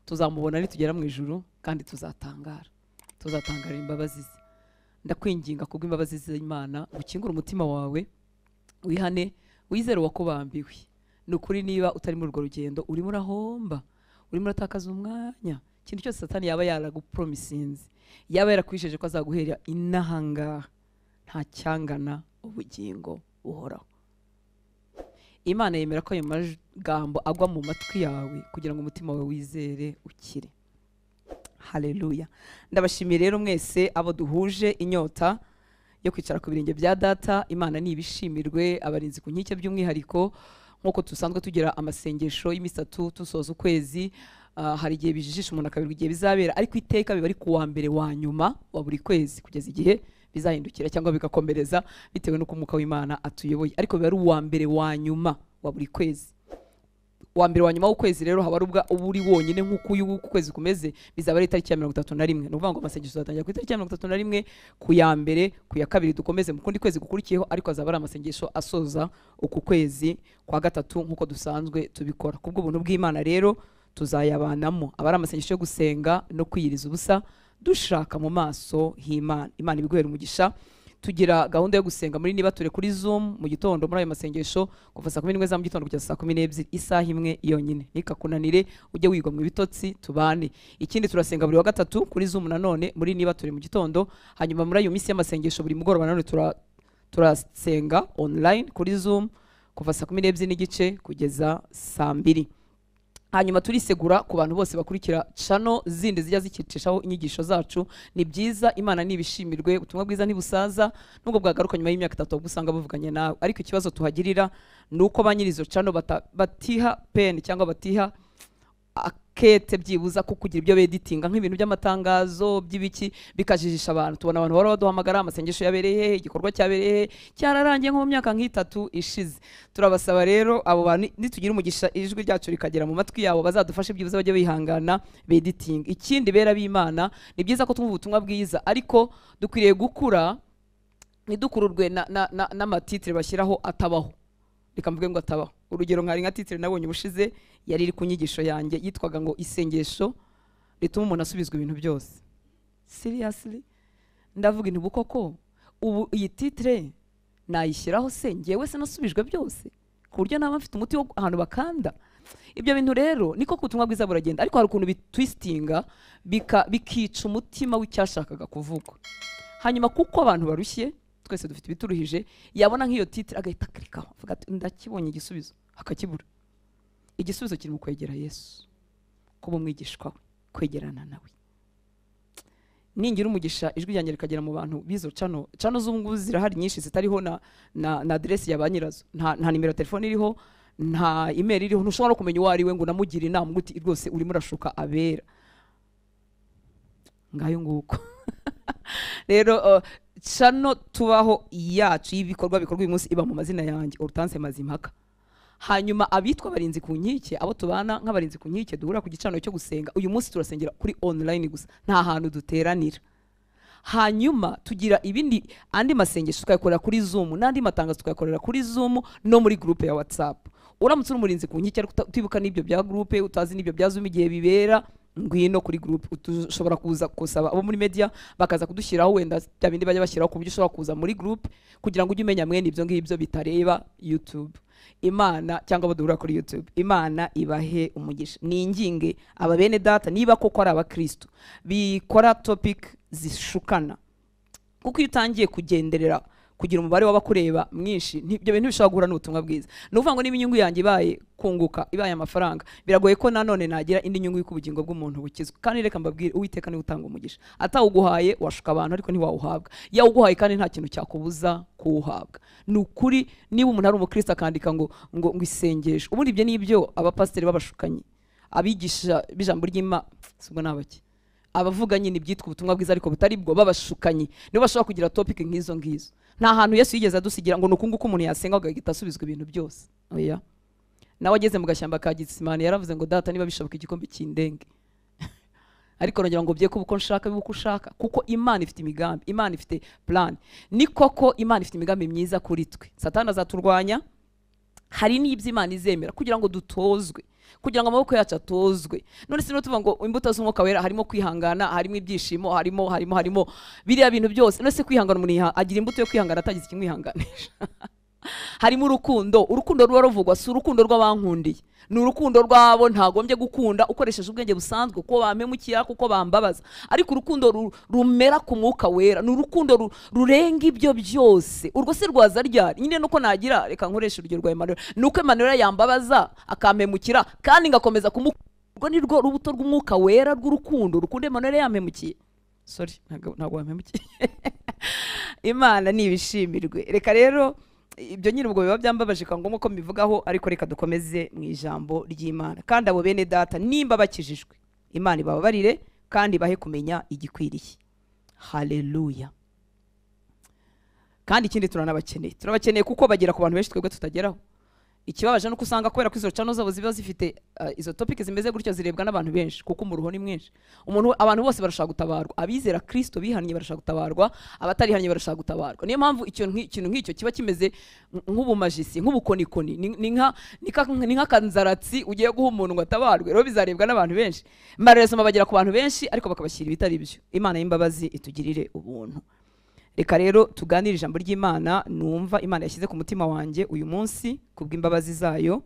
tuzamubona nitugera mu ijuru kandi tuzatangarira imbabazi ze. Ndakwinginga kubw'imbabazi z'Imana gukingura umutima wawe, wihane, wizere wakubambiwe. Nukuri niba utari muri urwo rugendo urimo urahomba, urimo uratakaza umwanya. Ikintu cyose Satani yaba yaragupromisinze, yaba yarakwisheje ko azaguhera inahangaha, nta cyangana ubugingo buhoraho. Imana yemera ko ayo magambo agwa mu matwi yawe kugira ngo umutima wawe wizere ukire. Haleluya. Ndabashimiye rero mwese abo duhuje inyota yo kwicara ku birenge bya data. Imana nibishimirwe, abarinzi ku nkike by'umwihariko, nkuko tusanzwe tugira amasengesho y'imisatu tusoza ukwezi. Hari igihe bijijisha umuntu akabirwa igihe bizabera, ariko iteka biba ari kuwa mbere wa nyuma wa buri kwezi kugeza igihe bizahindukira cyangwa bigakomereza bitewe n'uko umwuka w'Imana atuyoboye, ariko biba ari uwa mbere wa nyuma wa buri kwezi. Wa mbere wa nyuma w'ukwezi rero haba rubwa uburi wonyine nk'uko uyu kwezi kumeze, bizaba ari itariki ya 31. Ni ukuvuga ngo amasengesho azatangira ku itariki ya 31, ku ya mbere, ku ya kabiri dukomeze mu kundi kwezi gukurikiyeho, ariko azaba ari amasengesho asoza uku kwezi kwa gatatu nk'uko dusanzwe tubikora. Kubwo ubuntu bw'Imana rero tuzayabanamo, aba ari amasengesho yo gusenga no kwiyiriza ubusa dushaka mu maso h'Imana. Imana ibiguhere umugisha. Tugira gahunda yo gusenga muri Nibature kuri Zoom mu gitondo muri ayo masengesho kuva saa 11 za mu gitondo kugeza saa 12, isaha imwe yonyine. Nikakunanire ujye wigwa mu bitotsi tubane. Ikindi turasenga buri wa gatatu kuri Zoom nanone muri Nibature mu gitondo. Hanyuma muri ayo minsi y'amasengesho buri mugoroba nanone turasenga online kuri Zoom kuva saa 12 n'igice kugeza saa 2. Hanyuma turisegura ku bantu bose bakurikira channel zindi zijya zikicishaho inyigisho zacu. Ni byiza, Imana nibishimirwe, ubutumwa bwiza ntibusaza nubwo bwagaruka nyuma y'imyaka 3 gusanga buvuganye nawe. Ariko ikibazo tuhagirira nuko banyirizo channel batiha pen cyangwa batiha akete byibuza ko kugira ibyo editinga nk'ibintu by'amatangazo by'ibiki bikajijisha abantu. Tubona abantu bari baduhamagara, amasengesho yabereye, igikorwa cyabereye cyararangiye nko mu myaka nk'itatu ishize. Turabasaba rero abo bantu nitugira umugisha ijwi ryacu rikagera mu matwi yabo, bazadufashe byibuza bajye bihangana editing. Ikindi bera b'Imana, ni byiza ko twumva ubutumwa bwiza, ariko dukwiriye gukura ntidukururwe n'amatitre bashyiraho atabaho. Reka mvuge ngo atabaho. Urugero nkari nka titre nabonye ubushize yari iri ku nyigisho yanjye yitwaga ngo isengesho rituma umuntu asubizwa ibintu byose. Seriously? Ndavuga intu koko ubu iyi titre nayishyiraho se ngewe se nasubijwe byose ku buryo naba mfite umuti wo ahantu bakanda. Ibyo bintu rero niko kutumwa bwiza buragenda, ariko hari ukuntu bitwistinga bikica umutima w'icyashakaga kuvugwa. Hanyuma kuko abantu barushye, twese dufite ibituruhije, yabona nk'iyo titre agahita klikaho avuga ati ndakibonye igisubizo, akakibura. Igisubizo kiri mu kwegera Yesu, kuba umwigishwa we, kwegerana nawe. Ningira umugisha ijwi ryanjye rikagera mu bantu bizo channel z'ubungubu zirahari nyinshi zitariho na address ya banyirazo, nta nimero ya telefone iriho, nta email iriho, ntushobora kumenya uwo ari we ngo namugira inama nguti rwose urimo urashuka abera. Ngayo nguko. Rero channel tubaho yacu y'ibikorwa uyu munsi iba mu mazina yanjye Hortense Mazimpaka. Hanyuma abitwa barinzi ku nkike, abo tubana nk'abarinzi ku nkike duhura ku gicano cyo gusenga, uyu munsi turasengera kuri online gusa, nta hantu duteranira. Hanyuma tugira ibindi andi masengesho tukayakorera kuri Zoom, n'andi matangazo tukayakorera kuri Zoom no muri groupe ya WhatsApp. Uramutse umurinzi ku nkike ariko utibuka n'ibyo bya groupe, utazi n'ibyo bya Zoom igihe bibera, ngwino kuri groupe. Ushobora kuza kusaba abo muri media bakaza kudushyiraho wenda bya bindi bajya bashyiraho ku buryo ushobora kuza muri groupe kugira ngo ujye umenya mwene ibyo ngibyo bitareba YouTube. Imana cyangwa badura kuri YouTube. Imana ibahe umugisha. Ninginge aba bene data niba koko ari abakristo bikora topic zishukana, kuko iyo utangiye kugenderera kugira umubare w'abakureba mwinshi, ibyo bintu bishobora guhura n'ubutumwa bwiza. Nuvuga ngo niba inyungu yanjye ibaye kunguka, ibaye amafaranga, biragoye ko nanone nagira indi nyungu y'ubugingo bw'umuntu bukizwe. Kandi reka mbabwire, Uwiteka ni utanga umugisha. Atawuguhaye washuka abantu ariko ntiwawuhabwa. Yawuguhaye kandi nta kintu cyakubuza kuwuhabwa. Nukuri niba umuntu ari umukristo akandika ngo isengesho, ubundi ibyo nibyo abapasiteri babashukanye, abigisha bijambo ry'Imana subwo nabaki, abavuga nyine ibyitwa ubutumwa bwiza ariko butari bwo babashukanye, nibo bashobora kugira topic nk'izo ngizo. Nta hantu Yesu yigeze adusigira ngo nukunguko umuntu yasenga agahita asubizwa ibintu byose. Oya, nawe ageze mu gashyamba ka Gitsimani yaravuze ngo data niba bishoboka igikombe cy'indenge ariko nongera ngo bye kuko nshaka bibuko ushaka, kuko Imana ifite imigambi, Imana ifite plan. Ni koko Imana ifite imigambi myiza kuri twe. Satani azaturwanya, hari n'ibyo Imana izemera kugira ngo dutozwe, kugira ngo amaboko yacu atozwe. None sino tuvuga ngo imbuto z'umwuka wera harimo kwihangana, harimo ibyishimo, harimo biriya bintu byose. None se kwihangana umuntu agira imbuto yo kwihangana atagize ikimwihanganisha? Harimo urukundo ruba ruvugwa, si urukundo rw'abankundiye, ni urukundo rwabo ntagombye gukunda ukoresheje ubwenge busanzwe kuko bampemukira, kuko bambabaza. Ariko urukundo rumera ku mwuka wera ni urukundo rurenga ibyo byose. Urwo se rwaza ryari? Nyine nuko nagira, reka nkoresha urugero rwa Emmanuel, nuko Emmanuel yambabaza akampemukira kandi ngakomeza urwo ni rwo rubuto rw'umwuka wera rw'urukundo rukunde Emmanuel yampemukiye. Sorry, ntabwo wampemukiye. Imana nibishimirwe. Reka rero ibyo nyine ubwo biba byambabaje kangombwa ko mbivugaho, ariko reka dukomeze mu ijambo ry'Imana. Kandi abo bene data nimba bakijijwe, Imana ibabarire kandi bahe kumenya igikwiriye. Haleluya. Kandi ikindi turabakeneye kuko bagera ku bantu benshi twebwe tutageraho. Ikibabaje nuko usanga kubera ko izo channel zabo ziba zifite izo topic zimeze gutyo zirebwa n'abantu benshi kuko umuruho ni mwinshi. Abantu bose barashaka gutabarwa, abizera Kristo bihannye barashaka gutabarwa, abatarihannye barashaka gutabarwa. Niyo mpamvu ikintu nk'icyo kiba kimeze nk'ubumajisi, nk'ubukonikoni, ni nk'akanzaratsi ugiye guha umuntu ngo atabarwe, rero bizarebwa n'abantu benshi. Maresoma bagera ku bantu benshi ariko bakabashyira ibitari byo. Imana y'imbabazi itugirire ubuntu. Reka rero tuganire ijambo ry'Imana numva Imana yashyize ku mutima wanjye uyu munsi kubw'imbabazi zayo.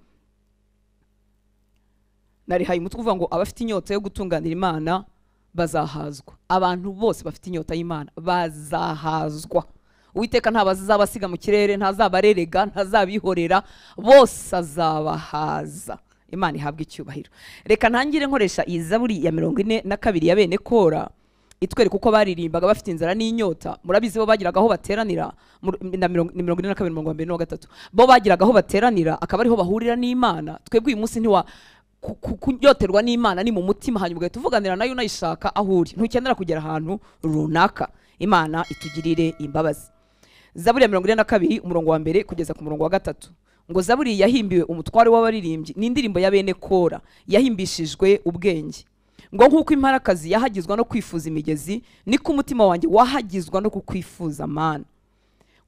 Narihaye umutwe uvuga ngo abafite inyota yo gutunganira Imana bazahazwa. Abantu bose bafite inyota y'Imana bazahazwa. Uwiteka ntabazabasiga mu kirere, ntazabarerega, ntazabihorera, bose azabahaza. Imana ihabwe icyubahiro. Reka ntangire nkoresha iyi Zaburi ya 42 ya bene Kora itwereka uko baririmbaga bafite inzara n'inyota. Murabizi bo bagiraga aho bateranira na 42:23, bo bagiraga aho bateranira akaba ariho bahurira n'Imana. Twebwe uyu munsi ntiwa kunyoterwa n'Imana ni mu mutima, hanyuma ugahita uvuganira nayo unayishaka aho uri, ntukenera kugera ahantu runaka. Imana itugirire imbabazi. Zaburi ya 42 umurongo wa 1 kugeza ku murongo wa 3 ngo Zaburi yahimbiwe umutware w'abaririmbyi, ni indirimbo ya bene Kora yahimbishijwe ubwenge. Ngo nkuko imparakazi yahagizwa no kwifuza imigezi, niko umutima wanjye wahagizwa no kukwifuza Mana.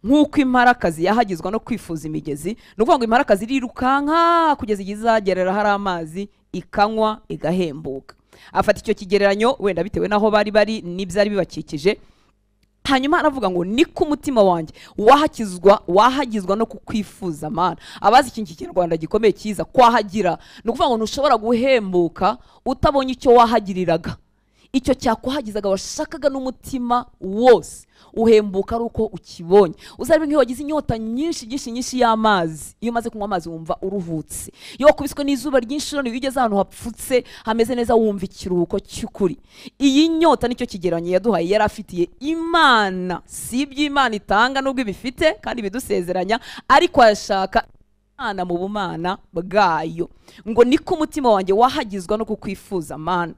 Nkuko imparakazi yahagizwa no kwifuza imigezi, nukuvuga ngo imparakazi irirukanka kugeza izagerera hari amazi ikanywa igahembuka. Afata icyo kigereranyo wenda bitewe naho bari n'ibyari bibakikije, hanyuma aravuga ngo niko umutima wanjye wahagizwa no kukwifuza Mana. Abazi iki Kinyarwanda gikomeye cyiza kwahagira, nukuvuga ngo ntushobora guhembuka utabonye icyo wahagiriraga. Icyo cyakuhagizaga washakaga n'umutima wose, uhembuka ari uko ukibonye. Uzarebe nk'iyo wagize inyota nyinshi y'amazi, iyo umaze kunywa amazi wumva uruhutse. Iyo wakubiswe n'izuba ryinshi none ugeze ahantu hapfutse hameze neza wumva ikiruhuko cy'ukuri. Iyi nyota nicyo kigeranyo yaduhaye yari afitiye Imana. Si iby'Imana itanga nubwo ibifite kandi bidusezeranya, ariko yashaka Imana mu bumana bwayo. Ngo niko umutima wanjye wahagizwa no kukwifuza Mana.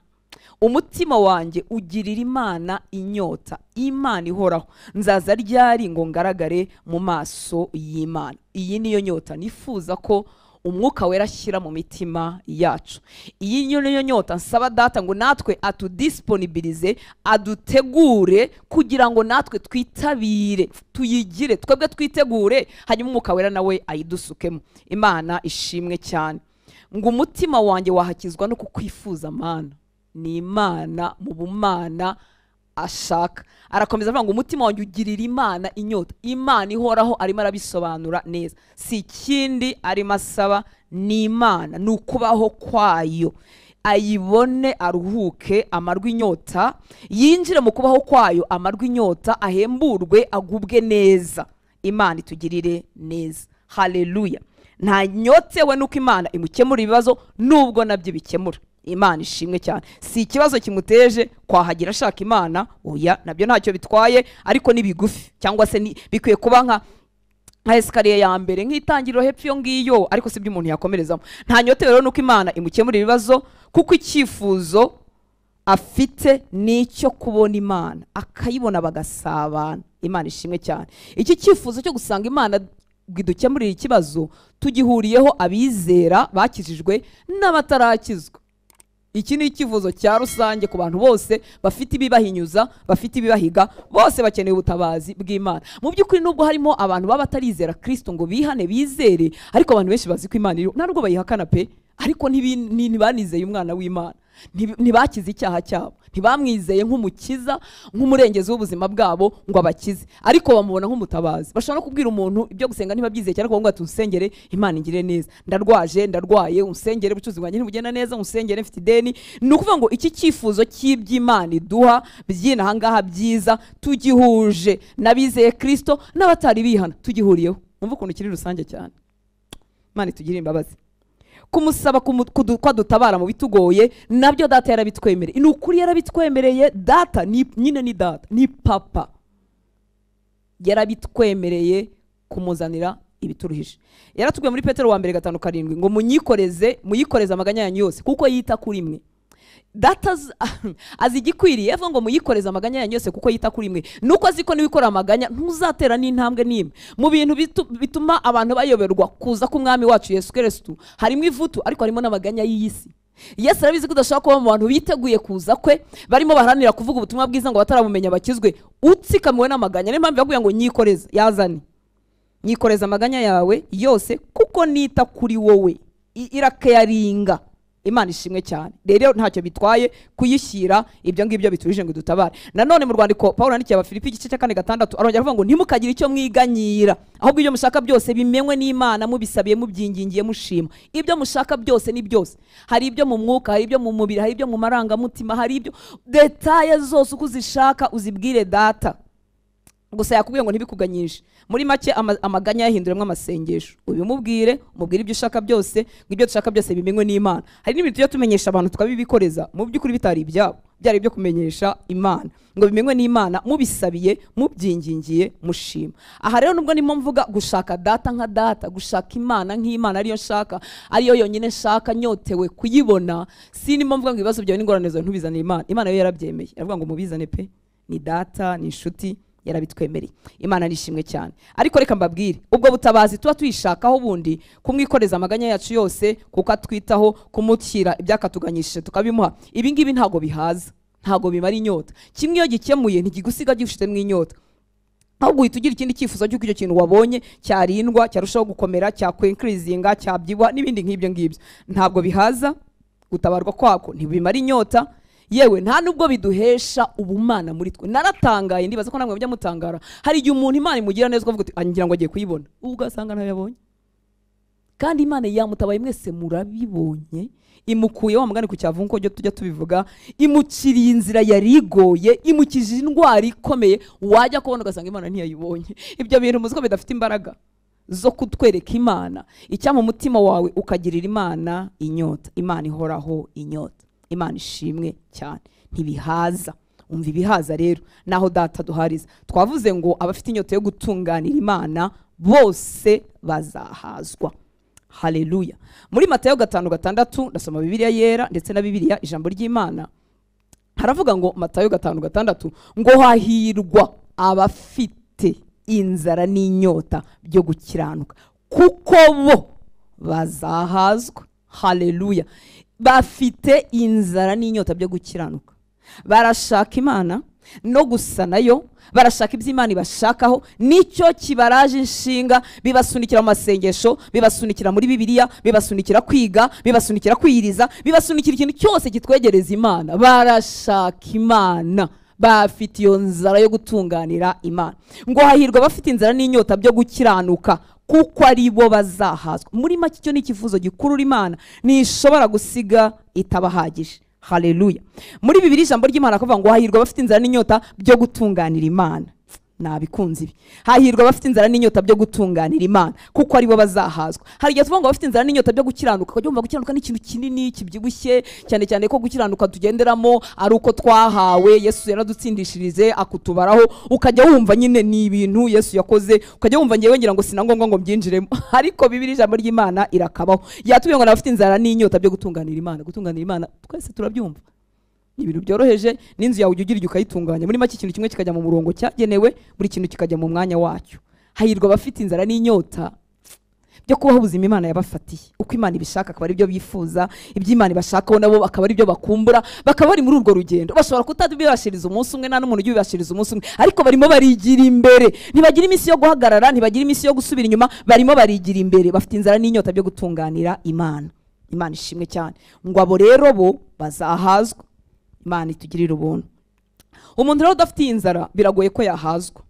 Umutima wanjye ugirira Imana inyota, Imana ihoraho. Nzaza ryari ngo ngaragare mu maso y'Imana. Iyi niyo nyota nifuza ko umwuka wera ashyira mu mitima yacu. Iyi niyo nyota nsaba Data ngo natwe atudisponibilize, adutegure kugira ngo natwe twitabire, tuyigire, twebwe twitegure, hanyuma umwuka wera nawe ayidusukemo. Imana ishimwe cyane. Ngo umutima wanjye wahakizwa no kukwifuza Mana. Ni Imana mu bumana ashaka. Arakomeza avuga ngo umutima wanjye ugirira Imana inyota. Imana ihoraho arimo arabisobanura neza. Si ikindi arimo asaba, ni Imana, ni ukubaho kwayo. Ayibone aruhuke amarwe inyota, yinjire mu kubaho kwayo amarwe inyota, ahemburwe agubwe neza. Imana itugirire neza. Haleluya. Nta nyotewe nuko Imana imukemura ibibazo nubwo nabyo bikemura. Imana ishimwe cyane. Si ikibazo kimuteje kwahagira ashaka Imana, oya, nabyo ntacyo bitwaye, ariko ni bigufi cyangwa se bikwiye kuba nka esikariye ya mbere nk'itangiriro hepfo yo ngiyo, ariko si byo umuntu yakomerezamo. Nta nyotewe rero nuko Imana imukemura ibibazo, kuko icyifuzo afite nicyo kubona Imana, akayibona bagasabana. Imana ishimwe cyane. Iki cyifuzo cyo gusanga Imana bwidukemurira ikibazo tugihuriyeho abizera bakijijwe n'abatarakizwa. iki ni ikivuzo cya rusange ku bantu bose bafite ibibahinyuza, bafite ibibahiga, bose bakeneye ubutabazi bw'Imana. Mu by'ukuri nubwo harimo abantu baba batarizera Kristo ngo bihane bizere, ariko abantu benshi bazi ko Imana iriho, nta nubwo bayihakana pe, ariko ntibanizeye umwana w'Imana, ntibakize icyaha cyabo, ntibamwizeye nk'umukiza, nk'umurengezi w'ubuzima bwabo ngo abakize, ariko bamubona nk'umutabazi. Bashobora no kubwira umuntu ibyo gusenga ntibabyizeye cyane, kuvuga ati unsengere Imana ingire neza, ndarwaye unsengere, ubucuruzi bwanjye ntibugenda neza, unsengere mfite ideni. Ni ukuvuga ngo iki cyifuzo cy'iby'Imana iduha byina ahangaha byiza tugihuje n'abizeye Kristo n'abatari bihana, tugihuriyeho. Umva ukuntu kiri rusange cyane. Imana itugirire imbabazi. Kumusaba ko dutabara mu bitugoye nabyo data yarabitwemereye. Ni ukuri yarabitwemereye. Data nyine ni data, ni papa, yarabitwemereye kumuzanira ibituruhije. Yaratubwiye muri Petero wa mbere 5:7 ngo muyikoreze amaganya yanyu yose kuko yita kuri mwe. Data azi igikwiriye, avuga ngo muyikoreze amaganya yanyu yose kuko yita kuri mwe. Nuko azi ko niwikora amaganya ntuzatera n'intambwe n'imwe. Mu bintu bituma abantu bayoberwa kuza k'umwami wacu Yesu Kristo harimo ivutu, ariko harimo n'amaganya y'isi. Yesu arabizi ko udashaka kuba mu bantu biteguye kuza kwe, barimo baharanira kuvuga ubutumwa bwiza ngo bataramumenya bakizwe, utsikamiwe n'amaganya. Niyo mpamvu yaguye ngo nyikoreze, yazane nyikoreza amaganya yawe yose kuko nita kuri wowe, irakayaringa. Imana ishimwe cyane. Rero ntacyo bitwaye kuyishyira ibyo ngibyo biturije ngo dutabare. Nanone mu rwandiko Paulo yandikiye Abafilipi igice cya 4:6 arongera avuga ngo ntimukagire icyo mwiganyira, ahubwo ibyo mushaka byose bimenywe n'Imana, mubisabiye mubyingingiye mushima. Ibyo mushaka byose ni byose. Hari ibyo mu mwuka, hari ibyo mu mubiri, hari ibyo mu marangamutima, hari ibyo detaye zose uko uzishaka uzibwire data. Gusa yakubwiye ngo ntibikuganyishe. Muri make amaganya yahinduremwe amasengesho. Ubimubwire, umubwire ibyo ushaka byose, ibyo dushaka byose bimenywe n'Imana. Hari n'ibintu byo tumenyesha abantu tukabibikoreza, mu by'ukuri bitari ibyabo, byari ibyo kumenyesha Imana ngo bimenywe n'Imana, mubisabiye mubyingingiye mushima. Aha rero nubwo nimo mvuga gushaka data nka data, gushaka Imana nk'Imana ariyo nshaka, ariyo yonyine nshaka, nyotewe kuyibona, sinimo mvuga ngo ibibazo byawe n'ingorane zawe ntubizane Imana. Imana yo yarabyemeye, aravuga ngo mubizane pe, ni data, ni inshuti, yarabitwemereye. Imana nishimwe cyane. Ariko reka mbabwire, ubwo butabazi tuba tuyishakaho bundi kumwikoreza amaganya yacu yose, kuko atwitaho, kumukira ibyakatuganyishije tukabimuha, ibi ngibi ntago bihaza, ntago bimara inyota. Kimwe iyo gikemuye ntigigusiga gifitemo inyota, ahubwo uhita ugira ikindi cyifuzo cy'uko icyo kintu wabonye cyarindwa, cyarushaho gukomera, cyakwenkirizinga, cyabyibuha n'ibindi nk'ibyo ngibyo. Ntabwo bihaza, gutabarwa kwako ntibimara inyota, yewe nta nubwo biduhesha ubumana muri twe. Naratangaye, ndibaza ko namwe mujya mutangara. Hari igihe umuntu Imana imugira neza ukavuga ati ngira ngo agiye kuyibona, ugasanga ntayabonye. Kandi Imana yamutabaye, mwese murabibonye, imukuye wa mugani ku cyavu nko tujya tubivuga, imuciriye inzira yarigoye, imukije indwara ikomeye, wajya kubona ugasanga Imana ntiyayibonye. Ibyo bintu muzi ko bidafite imbaraga zo kutwereka Imana. Icyama umutima wawe ukagirira Imana inyota. Imana ihoraho inyota. Imana ishimwe cyane, ntibihaza. Umva ibihaza rero naho data duhariza. Twavuze ngo abafite inyota yo gutunganira Imana bose bazahazwa. Haleluya. Muri Matayo 5:6 ndasoma Bibiliya yera ndetse na Bibiliya ijambo ry'Imana. Haravuga ngo Matayo 5:6 ngo hahirwa abafite inzara n'inyota byo gukiranuka kuko bo bazahazwa. Haleluya. Bafite inzara n'inyota byo gukiranuka, barashaka Imana no gusa nayo, barashaka iby'Imana ibashakaho, nicyo kibaraje inshinga, bibasunikira mu masengesho, bibasunikira muri Bibiliya, bibasunikira kwiga, bibasunikira kwiyiriza, bibasunikira ikintu cyose kitwegereza Imana. Barashaka Imana, bafite iyo nzara yo gutunganira Imana. Ngo hahirwa bafite inzara n'inyota byo gukiranuka kuko ari bo bazahazwa. Muri make icyo ni ikifuzo gikurura Imana, ntishobora gusiga itabahagije. Haleluya. Muri Bibiliya ijambo ry'Imana akavuga ngo hahirwa bafite inzara n'inyota byo gutunganira Imana. Nabikunze ibi. Hahirwa bafite inzara n'inyota byo gutunganira Imana kuko ari bo bazahazwa. Hari igihe tuvuga ngo bafite inzara n'inyota byo gukiranuka, ukajya wumva gukiranuka n'ikintu kinini kibyibushye cyane cyane ko gukiranuka tugenderamo ari uko twahawe, Yesu yaradutsindishirize akutubaraho, ukajya wumva nyine ni ibintu Yesu yakoze, ukajya wumva ngewe ngira ngo sinangombwa ngo mbyinjiremo. Ariko Bibiliya ijambo ry'Imana irakabaho, yatubwiye ngo nabafite inzara n'inyota byo gutunganira Imana. Gutunganira Imana twese turabyumva, ibintu byoroheje, n'inzu yawe ujya ukayitunganya. Muri make ikintu kimwe kikajya mu murongo cyagenewe, buri kintu kikajya mu mwanya wacyo. Hahirwa bafite inzara n'inyota byo kubaho ubuzima Imana yabafatiye, uko Imana ibishaka akaba ari byo bifuza, ibyo Imana ibashakaho nabo akaba ari byo bakumbura, bakaba bari muri urwo rugendo. Bashobora kutabibashiriza umunsi umwe, nta n'umuntu ujya ubibashiriza umunsi umwe, ariko barimo barigira imbere, ntibagira iminsi yo guhagarara, ntibagira iminsi yo gusubira inyuma, barimo barigira imbere, bafite inzara n'inyota byo gutunganira Imana. Imana ishimwe cyane. Ngo abo rero bo bazahazwa. Imana itugirira ubuntu. Umuntu rero udafite inzara biragoye ko yahazwa.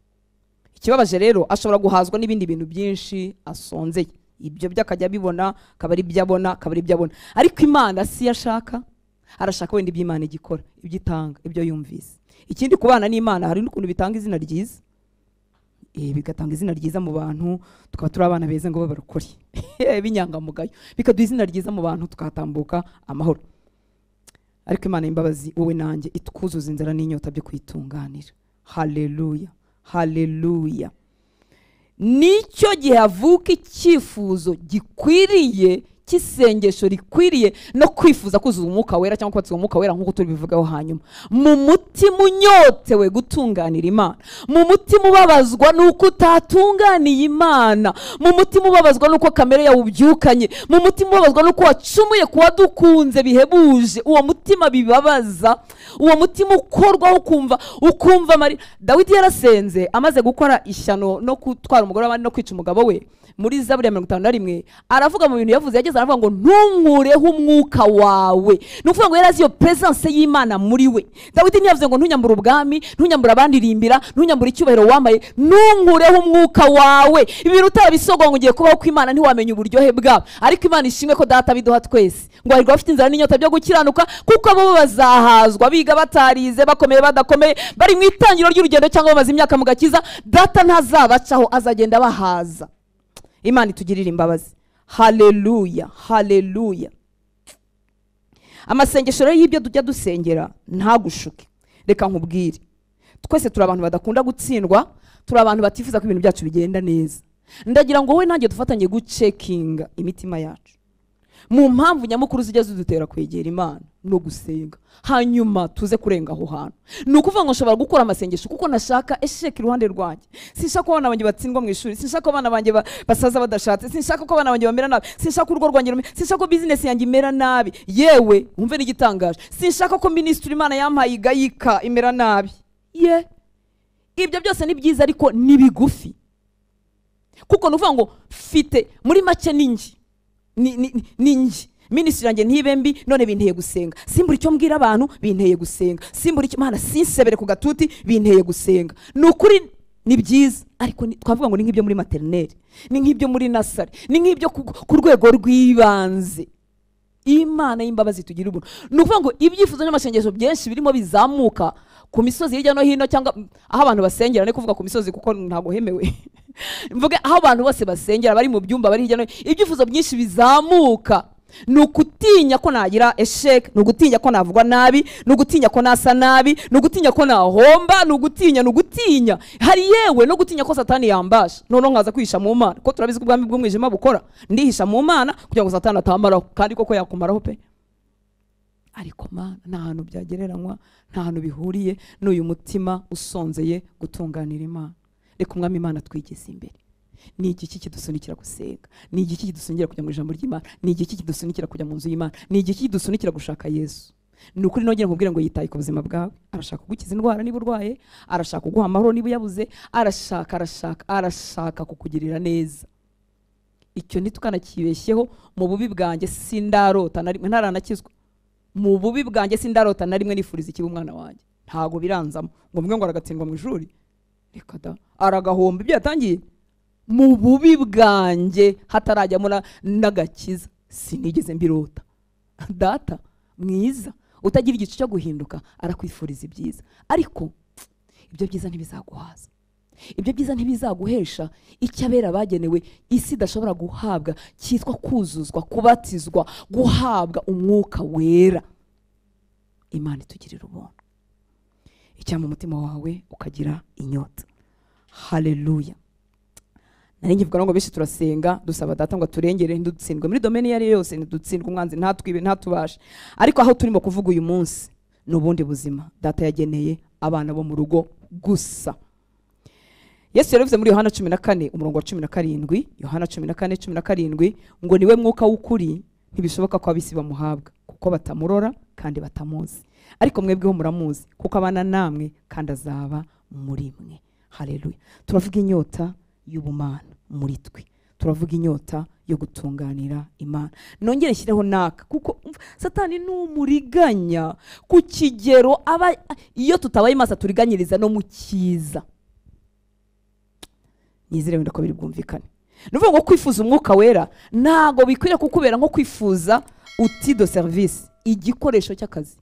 Ikibabaje rero ashobora guhazwa n'ibindi bintu byinshi asonzeye, ibyo byakajya bibona, akaba ari ibyo abona, akaba ari ibyo abona. Ariko Imana si yashaka, arashaka wenda ibyo Imana igikora, ibyo itanga, ibyo yumvise. Ikindi kubana n'Imana hari n'ukuntu bitanga izina ryiza, bigatanga izina ryiza mu bantu, tukaba turi abana beza ngo babarukore binyangamugayo, bikaduha izina ryiza mu bantu, tukatambuka amahoro. Ariko Imana y'imbabazi wowe nanjye itwuzuza inzara n'inyota byo kwitunganira. Haleluya, haleluya. Nicyo gihe havuka icyifuzo gikwiriye cy'isengesho rikwiriye no kwifuza kuzuza umwuka wera cyangwa kubatizwa umwuka wera nk'uko tubivugaho hanyuma. Mu mutima unyotewe gutunganira Imana, mu mutima ubabazwa nuko utatunganiye Imana, mu mutima ubabazwa nuko kamere yawe ubyukanye, mu mutima ubabazwa nuko wacumuye kuwadukunze bihebuje, uwo mutima bibabaza, uwo mutima ukorwaho ukumva mari. Dawidi yarasenze amaze gukora ishyano no gutwara umugore w'abandi no kwica umugabo we. Muri Zaburi ya 51 aravuga mu bintu yavuze, yageze aravuga ngo ntunkureho umwuka wawe. Nukuvuga ngo yarazi iyo presence y'Imana muri we. Dawidi ntiyavuze ngo ntunyambura ubwami, ntunyambura abandirimbira, ntunyambura icyubahiro wamaye, ntunkureho umwuka wawe. Ibintu utarabisogwa ngo ugiye kubaho kw'Imana ntiwamenya uburyohe bwabo. Ariko Imana ishimwe ko data biduha twese, ngo ariko bafite inzara n'inyota byo gukiranuka, kuko abo bazahazwa, biga batarize, bakomeye badakomeye, bari mu itangiro ry'urugendo cyangwa bamaze imyaka mu gakiza, data ntazabacaho, azagenda bahaza. Imana itugirira imbabazi. Haleluya, haleluya. Amasengesho rero y'ibyo tujya dusengera ntagushuke. Reka nkubwire, twese turi abantu badakunda gutsindwa, turi abantu batifuza ko ibintu byacu bigenda neza. Ndagira ngo wowe nanjye dufatanye gucekinga imitima yacu. Mu mpamvu nyamukuru zijya zidutera kwegera Imana no gusenga, hanyuma tuze kurenga aho hantu. Nukuvuga ngo nshobora gukora amasengesho kuko nashaka esheke iruhande rwanjye. Sinshaka ko abana banjye batsindwa mu ishuri, sinshaka ko abana banjye basaza badashatse, sinshaka ko abana banjye bamera nabi, sinshaka urugo rwanjye sinshaka ko business yanjye imera nabi. Yewe umve n'igitangaje, sinshaka ko ministry Imana yampaye igayika imera nabi. Ibyo byose ni byiza ariko ni bigufi. Kuko nuvuga ngo fite muri make ningi ningi ministry yanjye ntibembi, none binteye gusenga. Simbura icyo mbwira abantu, binteye gusenga. Simbura icyo Imana sinsebere ku gatuti, binteye gusenga. Nukuri ni byiza, ariko twavuga ngo ni nk'ibyo muri maternelle, ni nk'ibyo muri nasari, ni nk'ibyo ku rwego rw'ibanze. Imana y'imbabazi tugira ubuntu. Nukuvuga ngo ibyifuzo n'amasengesho byinshi birimo bizamuka ku misozi hirya no hino, cyangwa aho abantu basengera. Ne kuvuga ku misozi kuko ntago hemewe. Mvuge aho abantu bose basengera, bari mu byumba, bari hirya no hino, ibyifuzo byinshi bizamuka. Nugutinya ko nagira esheke, nugutinya ko navugwa nabi, nugutinya ko nasa nabi, nugutinya ko nahomba, nugutinya hari yewe no gutinya ko Satani yambasha. None nkaza kwihisha mu Mana, ko turabizi ko ubwami bw'umwijima bukora. Ndihisha mu Mana kugira ngo Satani atamaraho, kandi koko yakumaraho pe. Ariko Mana nta hantu byagereranywa, nta hantu bihuriye n'uyu mutima usonzeye gutunganira Imana. Reka umwami Imana twigeze imbere. Ni igiki kidusunikira gusenga, ni igiki kidusunikira kujya mu ijambo ry'Imana, ni igiki kidusunikira kujya mu nzu y'Imana, ni igiki kidusunikira gushaka Yesu. Ni ukuri nongera nkubwire ngo yitaye ku buzima bwawe. Arashaka kugukiza indwara niba urwaye, arashaka kuguha amahoro niba uyabuze, arashaka kukugirira neza. Icyo ntitukanakibeshyeho. Mu bubi bwanjye sindarota na rimwe ntaranakizwa. Mu bubi bwanjye sindarota na rimwe nifuriza ikibi umwana wanjye. Ntago biranzamo ngo mwe ngo aragatsindwa mu ishuri, reka da aragahomba ibyo yatangiye. Mu bubi bwanjye hatarajyamo n'agakiza sinigeze mbirota. Data mwiza utagira igice cyo guhinduka arakwifuriza ibyiza, ariko ibyo byiza ntibizaguhaza, ibyo byiza ntibizaguhesha icyo abera bagenewe isi idashobora guhabwa, cyitwa kuzuzwa, kubatizwa, guhabwa umwuka wera. Imana itugirira ubuntu. Icyama umutima wawe ukagira inyota. Haleluya. Nari ngivuga ngo benshi turasenga dusaba data ngo turengere ndutsindwe muri domaine yari yose, ndutsindwe umwanzi ntatwibe ntatubashe. Ariko aho turimo kuvuga uyu munsi n'ubundi buzima data yageneye abana bo mu rugo gusa. Yesu yaravuze muri Yohana 14 umurongo wa 17, Yohana 14:17 ngo niwe mwuka w'ukuri, ntibishoboka ko abisi bamuhabwa kuko batamurora kandi batamuzi, ariko mwebweho muramuzi kuko abana namwe kandi azaba muri mwe. Haleluya. Turavuga inyota y'ubumana muri twe, turavuga inyota yo gutunganira Imana. Nongere shyireho naka kuko Satani n'umuriganya ku kigero aba iyo tutabaye maso turiganyiriza no mu cyiza. Nizere wenda ko biri bwumvikane. Nuvuga ngo kwifuza umwuka wera ntago bikwiriye kukubera nko kwifuza outil de service, igikoresho cy'akazi.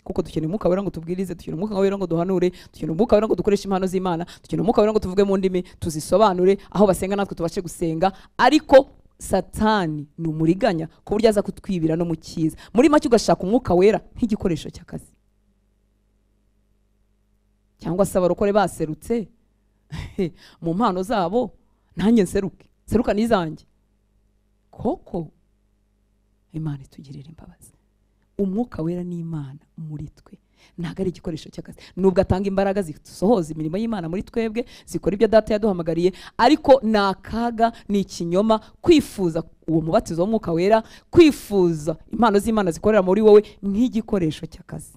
Kuko dukeneye umwuka wera ngo tubwirize, dukeneye umwuka wera ngo duhanure, dukeneye umwuka wera ngo dukoreshe impano z'Imana, dukeneye umwuka wera ngo tuvuge mu ndimi, tuzisobanure, aho basenga natwe tubashe gusenga. Ariko Satani ni umuriganya ku buryo aza kutwibira no mu cyiza. Muri make ugashaka umwuka wera nk'igikoresho cy'akazi. Cyangwa se abarokore baserutse mu mpano zabo, nanjye seruka nizanjye. Koko Imana itugirira imbabazi. Umwuka wera ni Imana muri twe, ntago ari igikoresho cy'akazi. Nubwo atanga imbaraga zisohoza imirimo y'Imana muri twebwe, zikora ibyo data yaduhamagariye, ariko nakaga ni ikinyoma kwifuza uwo mubatizo w'umwuka wera, kwifuza impano z'Imana zikorera muri wowe nk'igikoresho cy'akazi.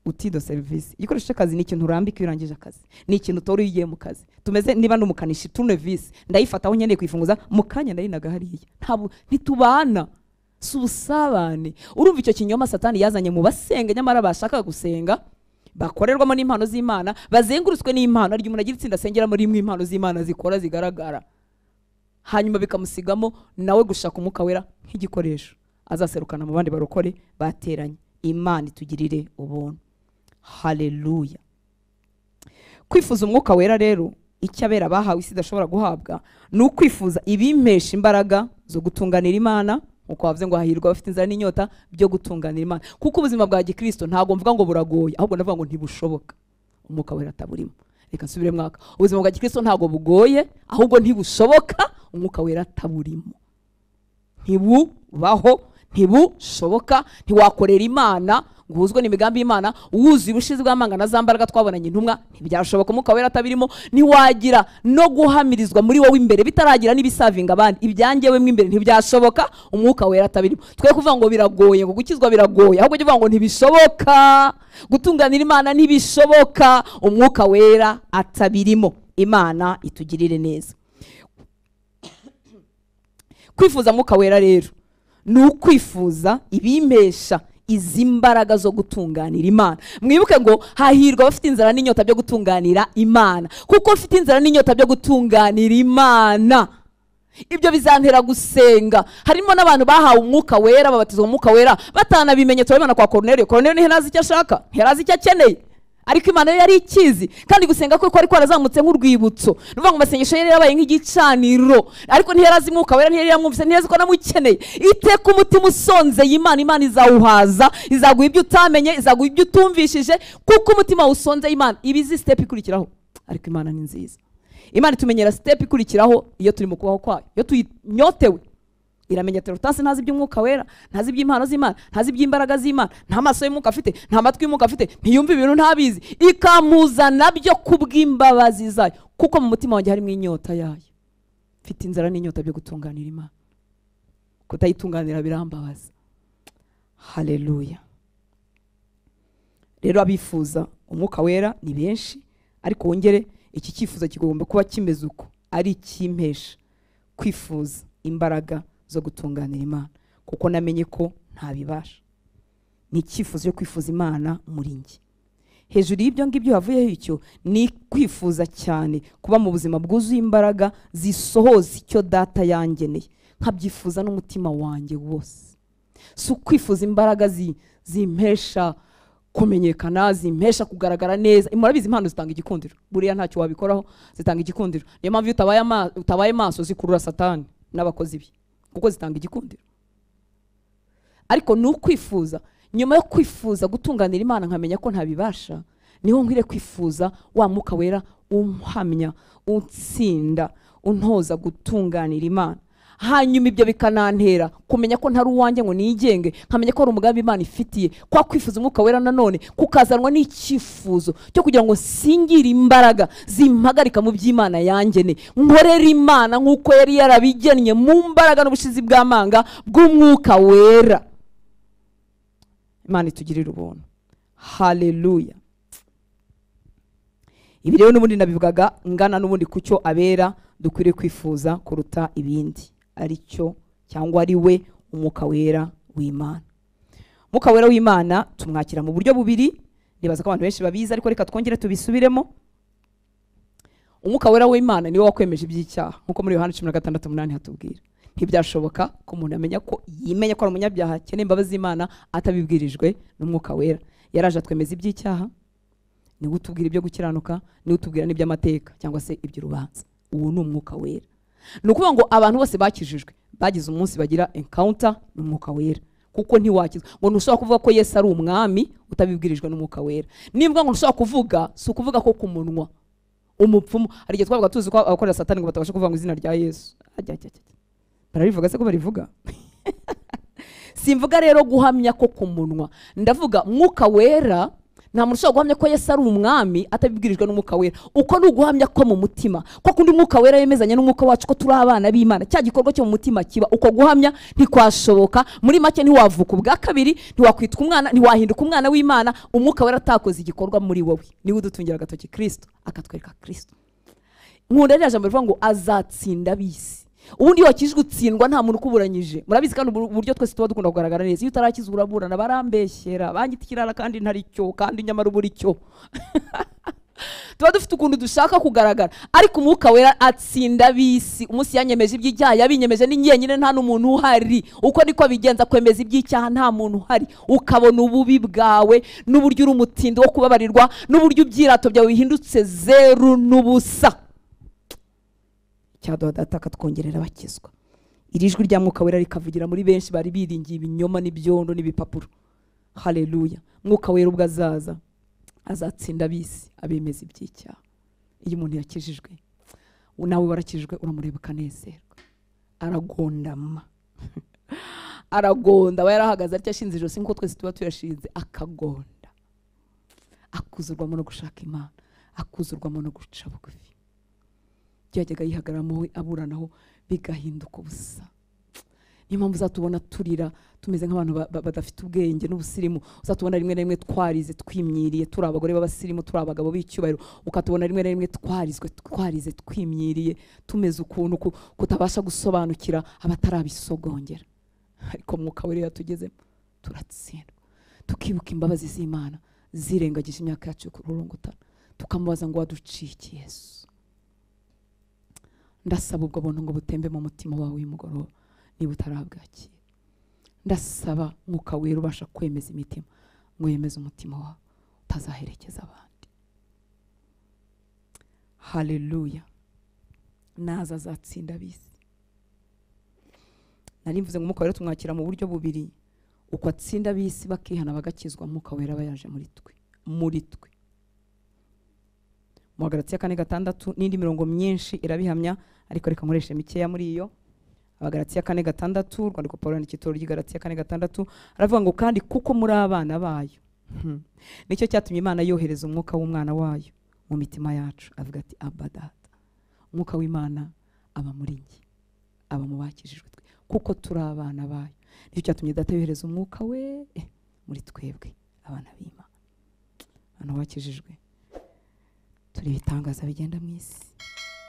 Outil de service. Igikoresho cy'akazi ni ikintu urambika irangije akazi, ni ikintu utora ugiye mu kazi. Tumeze niba ndumukanishi tournevis, ndayifata aho nkeneye kwifunguza mu kanya ndayinaga hariya. Ntitubana subusabane. Urumva icyo kinyoma Satani yazanye mu basenga nyamara bashaka gusenga, bakorerwamo n'impano z'Imana, bazengurutswe n'impano, ari umuntu agira itsinda asengera muri imwe impano z'Imana zikora zigaragara, hanyuma bikamusigamo nawe gushaka umwuka wera nk'igikoresho azaserukana mu bandi barokore bateranye. Imana itugirire ubuntu. Haleluya. Kwifuza umwuka wera rero icyo abera bahawe isi idashobora guhabwa ni ukwifuza ibimpesha imbaraga zo gutunganira Imana, uko bavuze ngo hahirwa bafite inzara n'inyota byo gutunganira Imana. Kuko ubuzima bwa Gikristo ntago mvuga ngo buragoye, ahubwo ndavuga ngo ntibushoboka umwuka wera ataburimo. Reka nsubire mwaka, ubuzima bwa Gikristo ntago bugoye, ahubwo ntibushoboka umwuka wera ataburimo. Ntibubaho, ntibushoboka, ntiwakorera Imana ngo uzwe n'imigambi y'Imana wuzuye ubushizi bw'amanga na zambaraga twabonanye intumwa, ntibyashoboka umwuka wera atabirimo. Ntiwagira no guhamirizwa muri wowe imbere bitaragira n'ibisavinga abandi, ibyangewe mu imbere ntibyashoboka umwuka wera atabirimo. Twe kuvuga ngo biragoye, ngo gukizwa biragoye, ahubwo uvuga ngo ntibishoboka, gutunganira Imana ntibishoboka umwuka wera atabirimo. Imana itugirire neza. Kwifuza umwuka wera rero ni ukwifuza ibimpesha izi mbaraga zo gutunganira Imana. Mwibuke ngo hahirwa bafite inzara n'inyota byo gutunganira Imana, kuko ufite inzara n'inyota byo gutunganira Imana ibyo bizantera gusenga. Harimo n'abantu bahawe umwuka wera, babatizwa umwuka wera batana bimenyetso babibona kwa Kornelio. Kornelio ntiherazi icyo ashaka, ntiherazi icyo akeneye, ariko Imana yari ikizi, kandi gusenga kwe kwari kwarazamutse nk'urwibutso. Nuvuga ngo amasengesho yari yabaye nk'igicaniro, ariko ntiherazi umwuka wera, ntiheri yamwumvise, ntiherazi ko namukeneye. Iteka umutima usonzeye Imana, Imana izawuhaza, izaguha ibyo utamenye, izaguha ibyo utumvishije, kuko umutima usonzeye Imana. Ibizi step ikurikiraho, ariko Imana ni nziza. Imana itumenyera step ikurikiraho iyo turi mu kubaho kwayo, iyo tuyinyotewe. Iramenya terotasi ntazi iby'umwuka wera, ntazi iby'impano z'Imana, ntazi iby'imbaraga z'Imana, nta maso y'umwuka afite, nta matwi y'umwuka afite, ntiyumva ibintu ntabizi, ikamuzana byo kubw'imbabazi zayo, kuko mu mutima wanjye harimo inyota yayo. Mfite inzara n'inyota byo gutunganira Imana, kutayitunganira birambabaza. Haleluya. Rero abifuza umwuka wera ni benshi, ariko wongere iki cyifuzo kigomba kuba kimeze uko, ari ikimpesha kwifuza imbaraga zo gutunganira Imana, kuko namenye ko ntabibasha. Ni icyifuzo cyo kwifuza Imana muri njye. Hejuru y'ibyo ngibyo havuyeho icyo ni kwifuza cyane kuba mu buzima bwuzuye imbaraga zisohoza icyo data yangeneye, nkabyifuza n'umutima wanjye wose. Si ukwifuza imbaraga zimpesha kumenyekana, zimpesha kugaragara neza. Murabizi impano zitanga igikundiro, buriya ntacyo wabikoraho, zitanga igikundiro. Niyo mpamvu utabaye maso zikurura Satani n'abakozi be, kuko zitanga igikundiro. Ariko ni ukwifuza, nyuma yo kwifuza gutunganira Imana nkamenya ko ntabibasha, niho nkwiriye kwifuza wa mwuka wera umhamya, utsinda, untoza gutunganira Imana. hanyuma ibyo bikanantera kumenya ko ntari uwanjye ngo nigenge, nkamenya ko ari umugambi Imana ifitiye. Kwa kwifuza umwuka wera nanone kukazanwa n'icyifuzo cyo kugira ngo singire imbaraga zimpagarika mu by'Imana yangene, nkorera Imana nk'uko yari yarabigennye mu mbaraga n'ubushizi bw'amanga bw'umwuka wera. Imana itugirira ubuntu. Haleluya. Ibi rero n'ubundi nabivugaga ngana n'ubundi kucyo abera dukwiriye kwifuza kuruta ibindi, ari cyo cyangwa ari we umwuka wera w'Imana. Umwuka wera w'Imana tumwakira mu buryo bubiri, nibaza ko abantu benshi babizi, ariko reka twongere tubisubiremo. Umwuka wera w'Imana niwe wakwemeje iby'icyaha, nkuko muri Yohana 16:8 hatubwira. Ntibyashoboka ko umuntu amenya ko yimenya ko ari umunyabyaha akeneye imbabazi z'Imana atabibwirijwe n'umwuka wera. Yaraje atwemeza iby'icyaha, niwe utubwira ibyo gukiranuka, niwe utubwira n'iby'amateka cyangwa se iby'urubanza. Uwo ni umwuka wera. Ni ukuvuga ngo abantu bose bakijijwe bagize umunsi bagira encounter n'umwuka wera, kuko ntiwakizwa ngo ntushobora kuvuga ko Yesu ari umwami utabibwirijwe n'umwuka wera. Nimbwa ngo ntushobora kuvuga, si ukuvuga ko ku munwa umupfumu. Hari igihe twavuga tuzi ko abakorera Satani ngo batabasha kuvuga ngo izina rya Yesu. Barabivuga se ko barivuga? Simvuga rero guhamya ko ku munwa, ndavuga mwuka wera. Nta muntu ushobora guhamya ko Yesu ari umwami atabibwirijwe n'umwuka wera. Uko ni uguhamya ko mu mutima, ko kundi umwuka wera yemezanya n'umwuka wacu ko turi abana b'Imana. Cya gikorwa cyo mu mutima kiba, uko guhamya ntikwashoboka. Muri make ntiwavuka ubwa kabiri, ntiwakwitwa umwana, ntiwahinduka umwana w'Imana umwuka wera atakoze igikorwa muri wowe. Niwe udutungira agatoki Kristo, akatwereka Kristo. Nkunda rya jambo rivuga ngo azatsinda bisi. Ubundi wakijwe utsindwa nta muntu ukuburanyije. Murabizi kandi uburyo twese tuba dukunda kugaragara neza. Iyo utarakizwa uraburana, barambeshyera, bangita ikirara kandi ntari cyo, kandi nyamara uburi cyo. Tuba dufite ukuntu dushaka kugaragara, ariko umwuka wera atsinda bisi. Umunsi yanyemeje iby'icyaha, yabinyemeje ni nyenyine, nta n'umuntu uhari. Uko niko bigenza kwemeza iby'icyaha, nta muntu uhari. Ukabona ububi bwawe n'uburyo uri umutindo wo kubabarirwa, n'uburyo ibyirato byawe bihindutse zeru n'ubusa. Cyaduha data akatwongerera bakizwa. Iri jwi rya mwuka wera rikavugira muri benshi bari biringiye ibinyoma n'ibyondo n'ibipapuro. Haleluya. Mwuka wera ubwo azaza azatsinda bisi abemeza iby'icyaha. Iyo umuntu yakijijwe, nawe warakijijwe, uramureba ukanezerwa. Aragondama. Aragonda, aba yarahagaze atya ashinze ijosi nk'uko twese tuba tuyashinze, akagonda. Akuzurwamo no gushaka Imana, akuzurwamo no guca bugufi. Yajyaga yihagaramo we aburanaho bigahinduka ubusa. Niyo mpamvu uzatubona turira tumeze nk'abantu badafite ubwenge n'ubusirimu. Uzatubona rimwe na rimwe twarize twimyiriye, turi abagore b'abasirimu, turi abagabo b'icyubahiro. Ukatubona rimwe na rimwe twarize twimyiriye, tumeze ukuntu kutabasha gusobanukira abatarabisogongera. Ariko mwuka wera yatugezemo turatsindwa, tukibuka imbabazi z'Imana zirengagije imyaka yacu kururungutana, tukamubaza ngo waduciye Yesu. Ndasaba ubwo buntu ngo butembe mu mutima wawe uyu mugoroba niba utarabwakira. Ndasaba mwuka wera ubasha kwemeza imitima, ngo yemeze umutima wawe utazaherekeza abandi. Haleluya. Naza azatsinda bisi. Nari mvuze ngo umwuka wera tumwakira mu buryo bubiri. Uko atsinda bisi bakihana bagakizwa, umwuka wera bayaje muri twe. Mu Galatiya 4:6 n'indi mirongo myinshi irabihamya, ariko reka nkoreshe mikeya muri iyo. Galatiya 4:6, rwandiko Paulo n'ikitoro ry'Galatiya 4:6 aravuga ngo kandi kuko muri abana bayo. Nicyo cyatumye Imana yohereza umwuka w'umwana wayo mu mitima yacu. Avuga ati Abba Data. Umwuka w'Imana aba muri njye, aba mu bakijijwe twe, kuko turi abana bayo. Nicyo cyatumye Data yohereza umwuka we muri twebwe abana b'Imana. Abantu bakijijwe turi ibitangaza bigenda mu isi.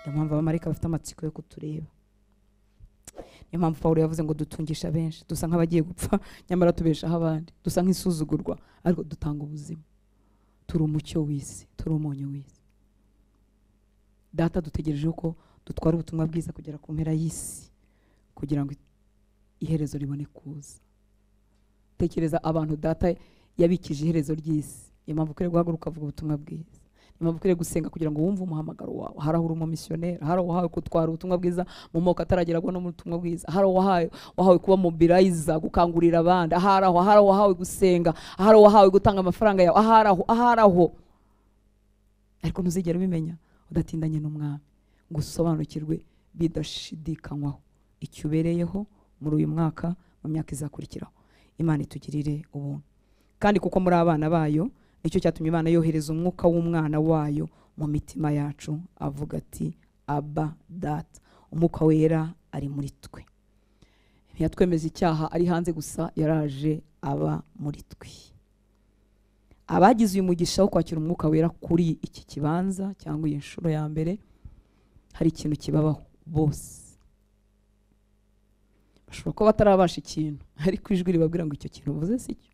Niyo mpamvu abamarayika bafite amatsiko yo kutureba. Niyo mpamvu Paulo yavuze ngo dutungisha benshi, dusa nk'abagiye gupfa nyamara tubeshaho abandi, dusa nk'isuzugurwa ariko dutanga ubuzima. Turi umucyo w'isi, turi umunyu w'isi. Data dutegereje ko dutwara ubutumwa bwiza kugera ku mpera y'isi kugira ngo iherezo ribone kuza. Tekereza abantu Data yabikije iherezo ry'isi. Niyo mpamvu ukwiye guhaguruka uvuga ubutumwa bwiza. Niyo mpamvu ukwiye gusenga kugira ngo wumve umuhamagaro wawe. Hari aho uri umumisiyoneri, hari aho wahawe gutwara ubutumwa bwiza mu moko atarageragwa no mu butumwa bwiza, hari aho wahawe kuba mobilizer gukangurira abandi, hari aho wahawe gusenga, hari aho wahawe gutanga amafaranga yawe, ahari aho. Ariko ntuzigera ubimenya udatindanye n'umwami ngo usobanukirwe bidashidikanywaho icyubereyeho muri uyu mwaka, mu myaka izakurikiraho. Imana itugirire ubuntu. Kandi kuko muri abana bayo, nicyo cyatumye Imana yohereza umwuka w'umwana wayo mu mitima yacu, avuga ati Abba Data. Umwuka wera ari muri twe. Ntiyatwemeza icyaha ari hanze gusa, yaraje aba muri twe. Abagize uyu mugisha wo kwakira umwuka wera kuri iki kibanza cyangwa iyi nshuro ya mbere, hari ikintu kibabaho bose. Bashobora kuba batarabasha ikintu, ariko ijwi ribabwira ngo icyo kintu uvuze si cyo,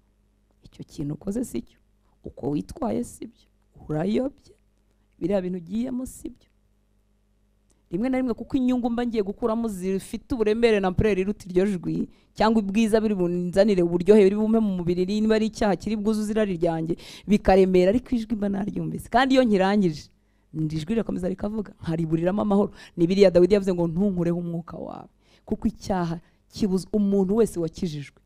icyo kintu ukoze si cyo, uko witwaye si byo, urayobye, biriya bintu ugiyemo si byo. Rimwe na rimwe kuko inyungu mba ngiye gukuramo zifite uburemere na ampleur iruta iryo jwi, cyangwa ubwiza biri bunzanire uburyohe biri bume mu mubiri, niba ari icyaha kiri bwuzuze irari ryanjye bikaremera, ariko ijwi mba naryumvise. Kandi iyo nkirangije ijwi rirakomeza rikavuga, nkariburiramo amahoro. Ni biriya Dawidi yavuze ngo ntunkureho umwuka wawe, kuko icyaha kibuza umuntu wese wakijijwe,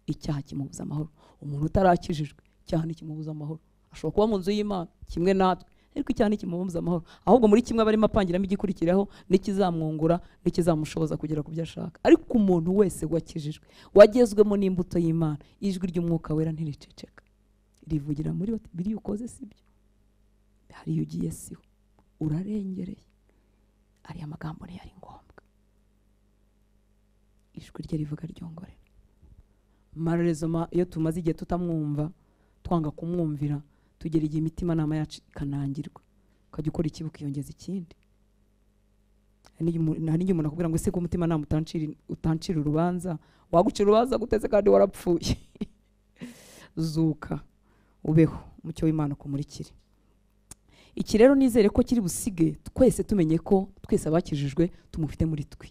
icyaha kimubuza amahoro. Umuntu utarakijijwe, icyaha ntikimubuza amahoro. Ashobora kuba mu nzu y'Imana kimwe natwe, ariko icyaha ntikimubuza amahoro. Ahubwo muri kimwe barimo apangiramo igikurikiraho n'ikizamwungura n'ikizamushoboza kugera ku byo ashaka. Ariko umuntu wese wakijijwe, wagezwemo n'imbuto y'Imana, ijwi ry'umwuka wera ntiriceceka, rivugira muri we, biri ukoze si byo, hari iyo ugiye siho, urarengereye, ariya magambo ntiyari ngombwa. Ijwi rye rivuga ryongorera. Mararezoma iyo tumaze igihe tutamwumva, twanga kumwumvira, tugera igihe imitima nama yacu ikanangirwa, ukajya ukora ikibi ukiyongeza ikindi. Hari n'igihe umuntu akubwira ngo ese ko umutima nama utancira urubanza, wagucira urubanza guteze kandi warapfuye. Zuka ubeho, umucyo w'Imana kumurikire. Iki rero nizere ko kiri busige twese tumenye ko twese abakijijwe tumufite muri twe.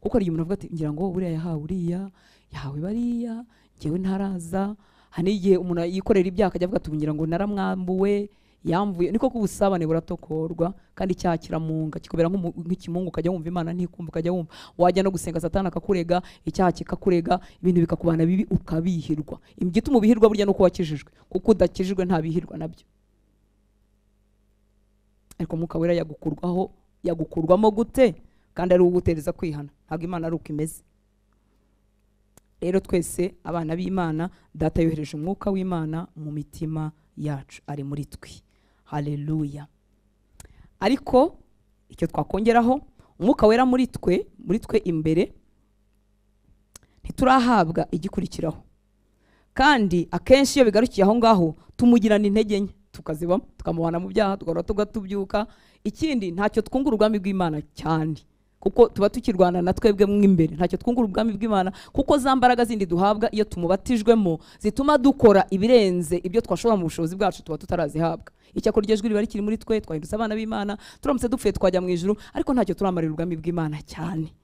Kuko hari umuntu avuga ati ngira ngo buriya yahawe uriya, yahawe bariya, ngewe ntaraza. Hani igihe umuntu yikorera ibyaha akajya avuga ati ngira ngo naramwambuwe, yamvuye. Niko kubusabane buratokorwa, kandi icyaha kiramunga, kikubera nk'ikimungu, ukajya wumva Imana ntikumva, ukajya wumva wajya no gusenga Satani akakurega, icyaha kikakurega, ibintu bikakubana bibi ukabihirwa. Igituma ubihirwa burya nuko wakijijwe, kuko udakijijwe ntabihirwa nabyo. Ariko umwuka wera yagukurwamo gute? Kandi ari ugutereza kwihana. Ntabwo Imana ari uko imeze. Rero twese abana b'Imana, Data yohereje umwuka w'Imana mu mitima yacu, ari muri twe. Haleluya. Ariko icyo twakongeraho, umwuka wera muri twe imbere, ntiturahabwa igikurikiraho. Kandi akenshi iyo bigarukiye aho ngaho, tumugirana intege nke, tukazibamo, tukamubana mu byaha, tugahora tugatubyuka. Ikindi, ntacyo twungura ubwami bw'Imana cyane, kuko tuba tukirwana na twebwe mw'imbere. Ntacyo twungura ubwami bw'Imana, kuko za mbaraga zindi duhabwa iyo tumubatijwemo zituma dukora ibirenze ibyo twashobora mu bushobozi bwacu, tuba tutarazihabwa. Icyakora iryo jwi riba rikiri muri twe, twahindutse abana b'Imana, turamutse dupfuye twajya mu ijuru, ariko ntacyo turamarira ubwami bw'Imana cyane.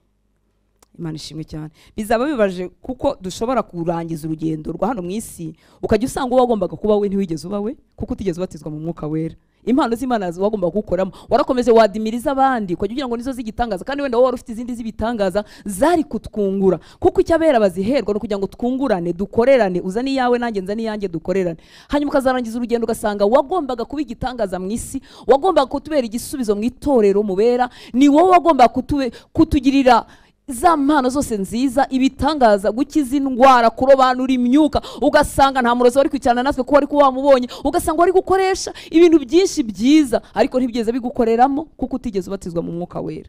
Imana ishimwe cyane. Bizaba bibaje kuko dushobora kurangiza urugendo rwa hano mu isi, ukajya usanga uwo wagombaga kuba we ntiwigeze uba we, kuko utigeze ubatizwa mu mwuka wera. Impano z'Imana wagomba gukoramo, warakomeze wadimiriza abandi, ukajya ugira ngo nizo zigitangaza, kandi wenda wowe ufite izindi zibitangaza zari kutwungura. Kuko icyabera baziherwa no kugira ngo twungurane, dukorerane, uzani yawe nanjye nzani yanjye, dukorerane. Hanyuma ukazarangiza urugendo ugasanga wagombaga kuba igitangaza mu isi, wagombaga kutubera igisubizo mu itorero mubera, ni wowe wagomba kutugirira za mpano zose nziza, ibitangaza, gukiza indwara, kurobanura imyuka. Ugasanga nta murozi wari kwicarana natwe ko wari wamubonye, ugasanga wari gukoresha ibintu byinshi byiza, ariko ntibigeze bigukoreramo kuko utigeze ubatizwa mu mwuka wera.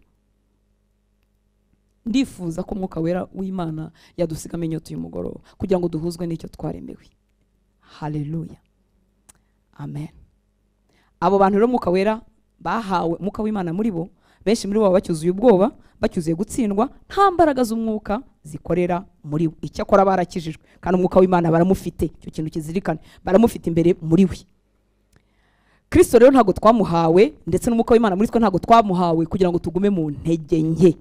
Ndifuza ko umwuka wera w'Imana yadusigamo inyota uyu mugoroba, kugira ngo duhuzwe n'icyo twaremewe. Haleluya, amen. Abo bantu rero umwuka wera bahawe, umwuka w'Imana muri bo, benshi muri bo bacyuzuye ubwoba, bacyuzuye gutsindwa, nta mbaraga z'umwuka zikorera muri we. Icyakora barakijijwe, kandi umwuka w'Imana baramufite. Icyo kintu kizirikane, baramufite imbere muri we. Kristo rero ntago twamuhawe, ndetse n'umwuka w'Imana muri twe ntago twamuhawe kugira ngo tugume mu ntege nke.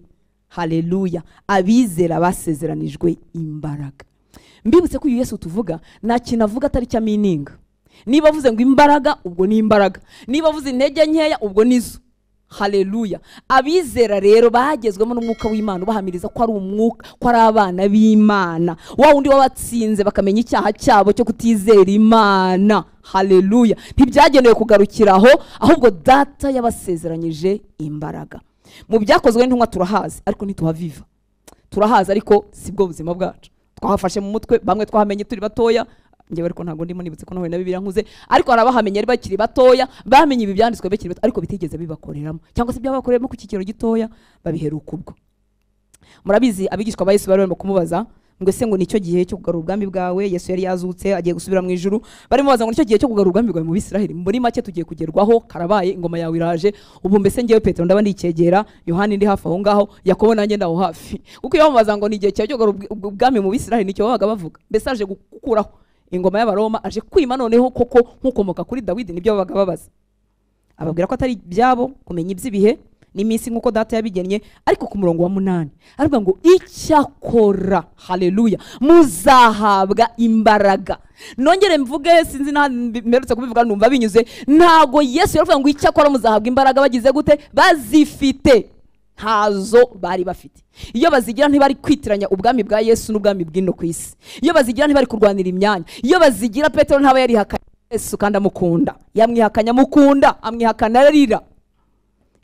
Haleluya. Abizera basezeranijwe imbaraga. Mbibutse ko uyu Yesu tuvuga nta kintu avuga atari cya meaning. Niba avuze ngo imbaraga, ubwo ni imbaraga. Niba avuze intege nkeya, ubwo nizo. Haleluya. Abizera rero bagezwemo n'umwuka w'Imana, bahamiriza ko ari umwuka, ko ari abana b'Imana, wa wundi wabatsinze bakamenya icyaha cyabo cyo kutizera Imana. Haleluya. Ntibyagenewe kugarukiraho, ahubwo Data yabasezeranyije imbaraga. Mu byakozwe n'intumwa turahazi, ariko ntituhaviva. turahaza ariko sibwo buzima bwacu. Twahafashe mu mutwe, bamwe twahamenye turi batoya, ngewe ariko ntago ndimo nibutse ko nawe na Bibiliya nkuze, ariko harabahamenye ari bakiri batoya, bamenye ibi byanditswe bakiri bato ariko bitigeze bibakoreramo, cyangwa se byabakoreramo ku kigero gitoya babiheruka ubwo. Murabizi abigishwa ba Yesu bari barimo kumubaza ngo ese ngo nicyo gihe cyo kugarura ubwami bwawe. Yesu yari yazutse agiye gusubira mu ijuru, barimo baza ngo nicyo gihe cyo kugarura ubwami bwawe mu Bisiraheli. Muri make tugiye kugerwaho, karabaye, ingoma yawe iraje. Ubu mbese ngewe Petero ndaba ndikegera, Yohani ndi hafi aho ngaho, Yakobo nanjye ndaho hafi. Kuko iyo bamubaza ngo ni igihe cyo kugarura ubwami mu Bisiraheli nicyo babaga bavuga. Mbese aje gukuraho ingoma y'Abaroma, aje kwima noneho koko nkukomoka kuri Dawidi, nibyo babaga babaza. Ababwira ko atari byabo kumenya iby'ibihe n'iminsi nk'uko data yabigennye, ariko ku murongo wa 8 aravuga ngo icyakora, haleluya, muzahabwa imbaraga. Nongere mvuge, sinzi mperutse kubivuga numva binyuze, ntago Yesu yaravuga ngo icyakora muzahabwa imbaraga bagize gute? Bazifite. Ntazo bari bafite. Iyo bazigira ntibari kwitiranya ubwami bwa Yesu n'ubwami bw'ino ku isi. Iyo bazigira ntibari kurwanira imyanya. Iyo bazigira Petero ntaba yari hakanya Yesu kandi amukunda, yamwihakanya mukunda, amwihakana arira.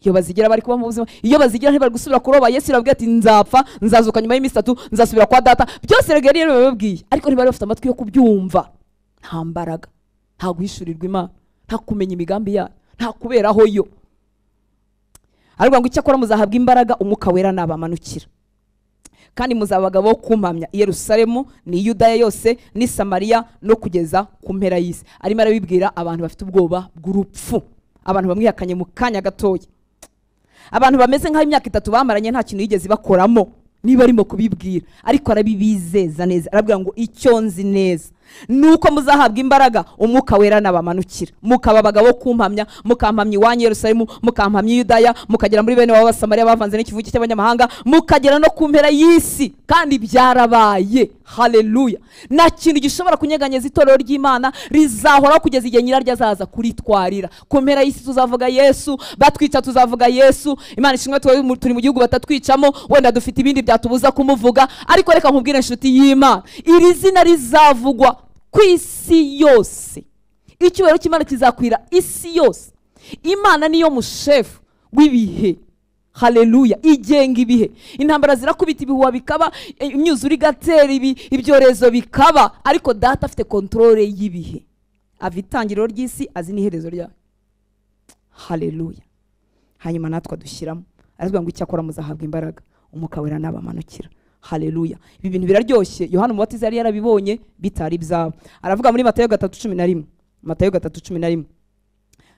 Iyo bazigira bari kuba mu buzima, iyo bazigira ntibari gusubira kuroba, Yesu yaravuga ati nzapfa, nzazuka nyuma y'iminsi 3, nzasubira kwa data. Byose regeri yari bababwiye, ariko ntibari bafite amatwi yo kubyumva. Nta mbaraga, nta guhishurirwa Imana, nta kumenya imigambi yayo, nta kuberaho yo. Aravuga ngo icyakora muzahabwa imbaraga umwuka wera nabamanukira, kandi muzaba abagabo kumpamya i Yerusalemu ni Yudaya yose ni Samariya no kugeza ku mpera y'isi. Arimo arabibwira abantu bafite ubwoba bw'urupfu, abantu bamwihakanye mu kanya gatoya, abantu bameze nk'aho imyaka 3 bamaranye nta kintu yigeze bakoramo, niba arimo kubibwira, ariko arabibizeza neza. Aravuga ngo icyo nzi neza nuko muzahabwa imbaraga umwuka wera nabamanukira, mukaba abagabo kumpamya, mukampamya iwanyu Yerusalemu, mukampamya Yudaya, mukagera muri bene wabo Samariya bavanze n'ikivugi cy'abanyamahanga, mukagera no ku mpera y'isi. Kandi byarabaye. Haleluya. Nta kintu gishobora kunyeganyeza itorero ry'Imana, rizahora kugeza igihe nyiraryo azaza kuritwarira. Ku mpera y'isi tuzavuga Yesu, batwica tuzavuga Yesu. Imana ishimwe turi mu gihugu batatwicamo, wenda dufite ibindi byatubuza kumuvuga, ariko reka nkubwire inshuti y'Imana, iri zina rizavugwa ku isi yose. Icyubahiro cy'Imana kizakwira isi yose. Imana niyo mushefu w'ibihe. Haleluya. Igenga ibihe. Intambara zirakubita, ibihuha bikaba, imyuzure igatera, ibyorezo bikaba, ariko data afite kontrole y'ibihe. Ava itangiriro ry'isi, azi n'iherezo ryayo. Haleluya. Hanyuma natwe dushyiramo, aravuga ngo icyakora muzahabwa imbaraga umwuka wera nabamanukira. Haleluya. Ibi bintu biraryoshye. Yohana Umubatiza yari yarabibonye bitari byabo. Aravuga muri Matayo 3:11, Matayo 3:11,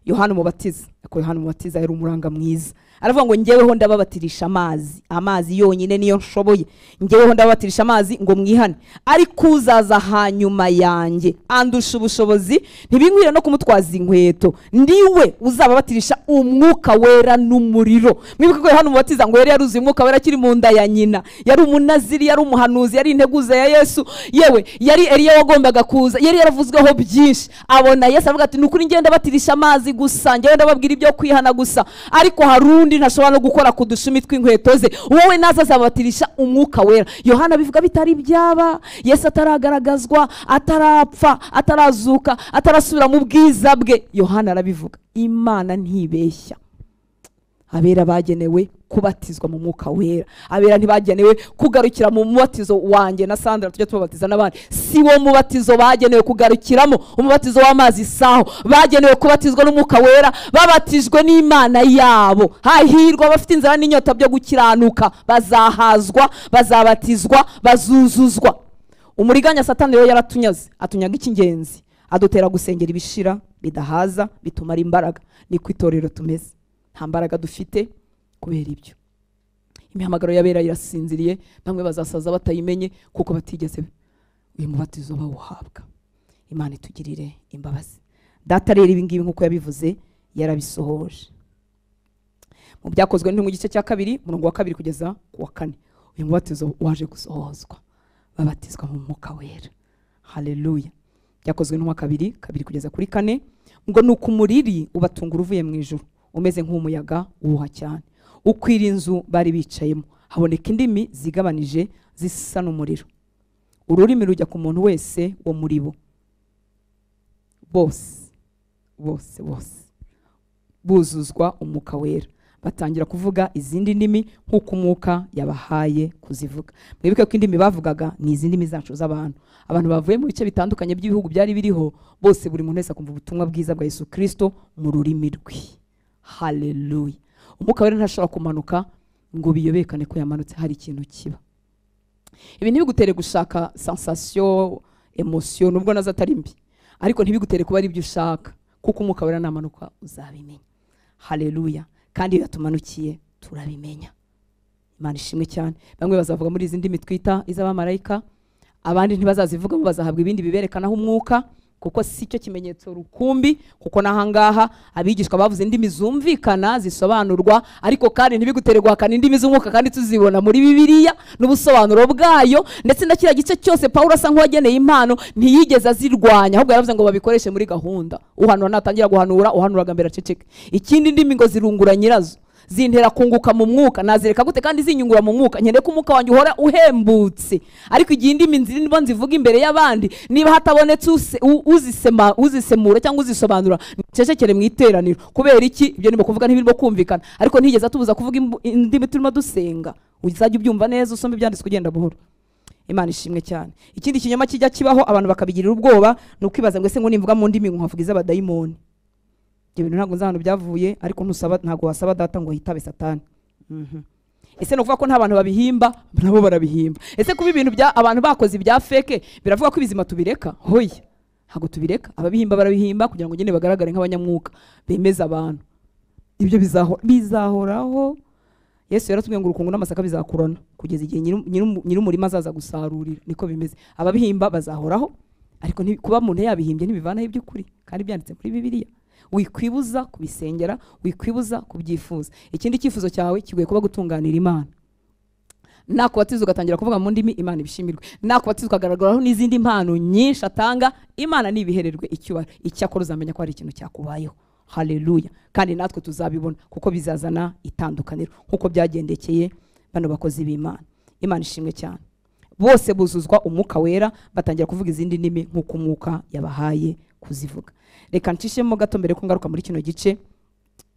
Yohana Umubatiza yari umuranga mwiza. Aravuga ngo ngeweho ndababatirisha amazi yonyine niyo nshoboye. Ngeweho ndababatirisha amazi ngo mwihane, ariko uzaza hanyuma yanjye andusha ubushobozi, ntibinkwira no kumutwaza inkweto, ndiwe uzababatirisha umwuka wera n'umuriro. Mwibuke ko Yohana Umubatiza ngo yari yaruzuye umwuka wera akiri mu nda ya nyina, yari umunaziri, yari umuhanuzi, yari integuza ya Yesu, yewe yari Eliya wagombaga kuza, yari yaravuzweho byinshi. Abona Yesu avuga ati nukuri ngenda batirisha amazi gusa, ngenda babwira ibyo kwihana gusa, ariko harundi ntashobora no gukora ku dushumi tw'inkweto ze, wowe naza azabatirisha umwuka wera. Yohana bivuga bitari byaba, Yesu ataragaragazwa, atarapfa, atarazuka, atarasubira mu bwiza bwe. Yohana arabivuga. Imana ntibeshya. Abera bagenewe kubatizwa mu mwuka wera, abera ntibagenewe kugarukira mu mubatizo wanjye na Sandra tujya tubabatiza n'abandi. Si wo mubatizo bagenewe kugarukiramo, umubatizo w'amazi saho, bagenewe kubatizwa n'umwuka wera, babatijwe n'Imana yabo. Hahirwa bafite inzara n'inyota byo gukiranuka, bazahazwa, bazabatizwa, bazuzuzwa. Umuriganya Satani rero yaratunyaze, atunyaga icy'ingenzi, adutera gusengera ibishira bidahaza, bitumara imbaraga. Ni ku itorero tumeze, nta mbaraga dufite kubera ibyo. Imihamagaro y'abera irasinziriye, bamwe bazasaza batayimenye kuko batigeze uyu mubatizo bawuhabwa. Imana itugirire imbabazi. Data rero ibi ngibi nkuko yabivuze yarabisohoje. Mu byakozwe n'intumwa igice cya 2 murongo wa 2 kugeza ku wa 4, uyu mubatizo waje gusohozwa, babatizwa mu mwuka wera. Haleluya. Byakozwe n'intumwa 2 kugeza kuri 4, ngo nuko umuriri ubatunga uvuye mu ijuru, umeze nk'umuyaga uhuha cyane, ukwira inzu bari bicayemo, haboneka indimi zigabanije zisa n'umuriro. Ururimi rujya ku muntu wese wo muri bo, bose buzuzwa umwuka wera, batangira kuvuga izindi ndimi nk'uko umwuka yabahaye kuzivuga. Mwibuke ko indimi bavugaga ni izindi ndimi zacu z'abantu. Abantu bavuye mu bice bitandukanye by'ibihugu byari biriho, bose buri muntu wese akumva ubutumwa bwiza bwa Yesu Kristo mu rurimi rwe. Haleluya. Umwuka wera ntashobora kumanuka ngo biyobekane ko yamanutse hari ikintu kiba. Ibi ntibigutere gushaka sensation, emotion, nubwo nazo atari mbi, ariko ntibigutere kuba ari ibyo ushaka, kuko umwuka wera namanuka uzabimenya. Haleluya. Kandi yatumanukiye turabimenya. Imana ishimwe cyane. Bamwe bazavuga muri izi ndimi twita iz'abamarayika, abandi ntibazazivuga, bazahabwa ibindi biberekanaho umwuka, kuko si cyo kimenyetso rukumbi, kuko nahangaha abigishwa bavuze indimi zumvikana zisobanurwa, ariko kandi ntibigutere guhakana indimi z'umwuka kandi tuzibona muri Bibiliya n'ubusobanuro bwayo. Ndetse na kiriya gice cyose Pawulo asa nk'uwageneye impano ntiyigeze azirwanya, ahubwo yaravuze ngo babikoreshe muri gahunda. Uhanura natangira guhanura, uhanuraga mbere aceceke. Ikindi ndimi ngo zirungura nyirazo, zintera kunguka mu mwuka. Nazireka gute kandi zinyungura mu mwuka? Nkeneye ko umwuka wanjye uhora uhembutse. Ariko igihe indimi nzirimo nzivuga imbere y'abandi, niba hatabonetse uzisemura cyangwa uzisobanura, ncecekere mu iteraniro. Kubera iki? Ibyo nimo kuvuga ntibirimo kumvikana, ariko ntigeze atubuza kuvuga indimi turimo dusenga. Uzajya ubyumva neza, usome ibyanditswe ugenda buhoro. Imana ishimwe cyane. Ikindi kinyoma kijya kibaho abantu bakabigirira ubwoba, ni ukwibaza ngo ese ngo nimvuga mu ndimi nkavuga iz'abadayimoni. Ibyo bintu ntabwo nzahano byavuye, ariko ntabwo wasaba data ngo hitabe Satani. Ese no kuvuga ko nta bantu babihimba, nabo barabihimba. Ese kuba ibintu bya abantu bakoze ibya fake biravuga ko ibizima tubireka? Hoya, ntabwo tubireka. Ababihimba barabihimba kugira ngo nyine bagaragare nk'abanyamwuka bemeza abantu. Ibyo bizahoraho. Yesu yaratubwiye ngo urukungu n'amasaka bizakurana kugeza igihe nyir'umurima azaza gusarurira. Niko bimeze. Ababihimba bazahoraho, ariko kuba umuntu yabihimbye ntibivanaho iby'ukuri, kandi byanditse muri Bibiliya. Wikwibuza kubisengera, wikwibuza kubyifuza. Ikindi cyifuzo cyawe kigoye kuba gutunganira Imana. Nakubatizwa ugatangira kuvuga mu ndimi, Imana ibishimirwe. Nakubatizwa ukagaragaraho n'izindi mpano nyinshi atanga, Imana nibihererwe icyubahiro. Icyakora uzamenya ko hari ikintu cyakubayeho. Haleluya. Kandi natwe tuzabibona, kuko bizazana itandukaniro nkuko byagendekeye bano bakozi b'Imana. Imana ishimwe cyane. Bose buzuzwa umwuka wera, batangira kuvuga izindi ndimi nkuko umwuka yabahaye kuzivuga. Reka ncishemo gato mbere ko ngaruka muri kino gice.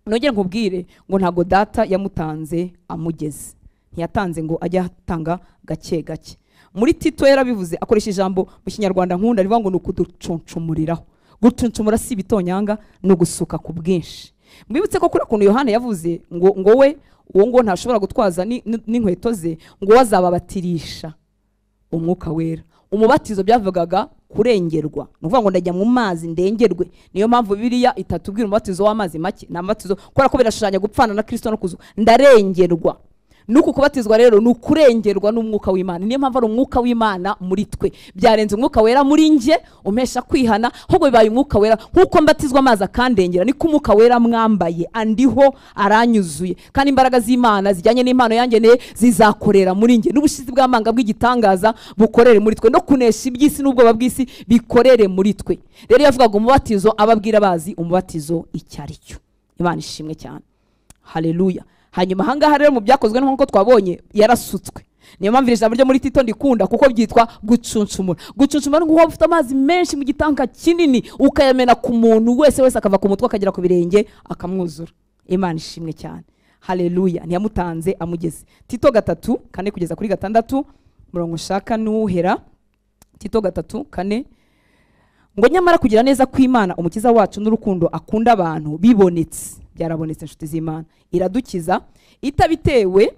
Nongere nkubwire ngo ntago data yamutanze amugeze. Ntiyatanze ngo ajya atanga gake gake. Muri Tito yarabivuze, akoresha ijambo mu Kinyarwanda nkunda rivuga ngo nukuducuncumuriraho. Gucuncumura si bitonyanga, no gusuka ku bwinshi. Mwibutse ko kuri kuntu Yohana yavuze ngo we uwo ngo ntashobora gutwaza n'inkweto ze, ngo wazababatirisha umwuka wera. Umubatizo byavugaga kurengerwa, nuvuga ngo ndajya mu mazi ndengerwe. Niyo mpamvu Bibiliya itatubwira umubatizo w'amazi make, na mubatizo kubera ko birashanya gupfana na Kristo no kuzuka. Ndarengerwa. Nuko kubatizwa rero ni ukurengerwa n'umwuka w'Imana. Niyo mpamvu ari umwuka w'Imana muri twe. Byarenze umwuka wera muri nje umpesha kwihana, ahubwo bibaye umwuka wera. Nkuko mbatizwa amazi akandengera, niko umwuka wera mwambaye andiho aranyuzuye. Kandi imbaraga z'Imana zijyanye n'impano yangeneye zizakorera muri nje. N'ubushizi bw'amanga bw'igitangaza bukorere muri twe, no kunesha iby'isi n'ubwoba bw'isi bikorere muri twe. Rero yavugaga umubatizo, ababwira bazi umubatizo icyari cyo. Imana ishimwe cyane. Haleluya. Hanyuma hangaha rero mu byakozwe nk'uko twabonye yarasutswe. Niyo mpamvu ijambo ryo muri Tito ndikunda, kuko byitwa gucuncumura. Gucuncumura ngo ufite amazi menshi mu gitanka kinini ukayamena ku muntu wese akava ku mutwe akagera ku birenge akamwuzura. Imana ishimwe cyane. Haleluya. Ntiyamutanze amugeze. Tito 3:4 kugeza kuri 6 murongo ushaka n'uhera. Tito 3:4 ngo nyamara kugira neza kw'Imana umukiza wacu n'urukundo akunda abantu bibonetse, byarabonetse inshuti z'Imana, iradukiza itabitewe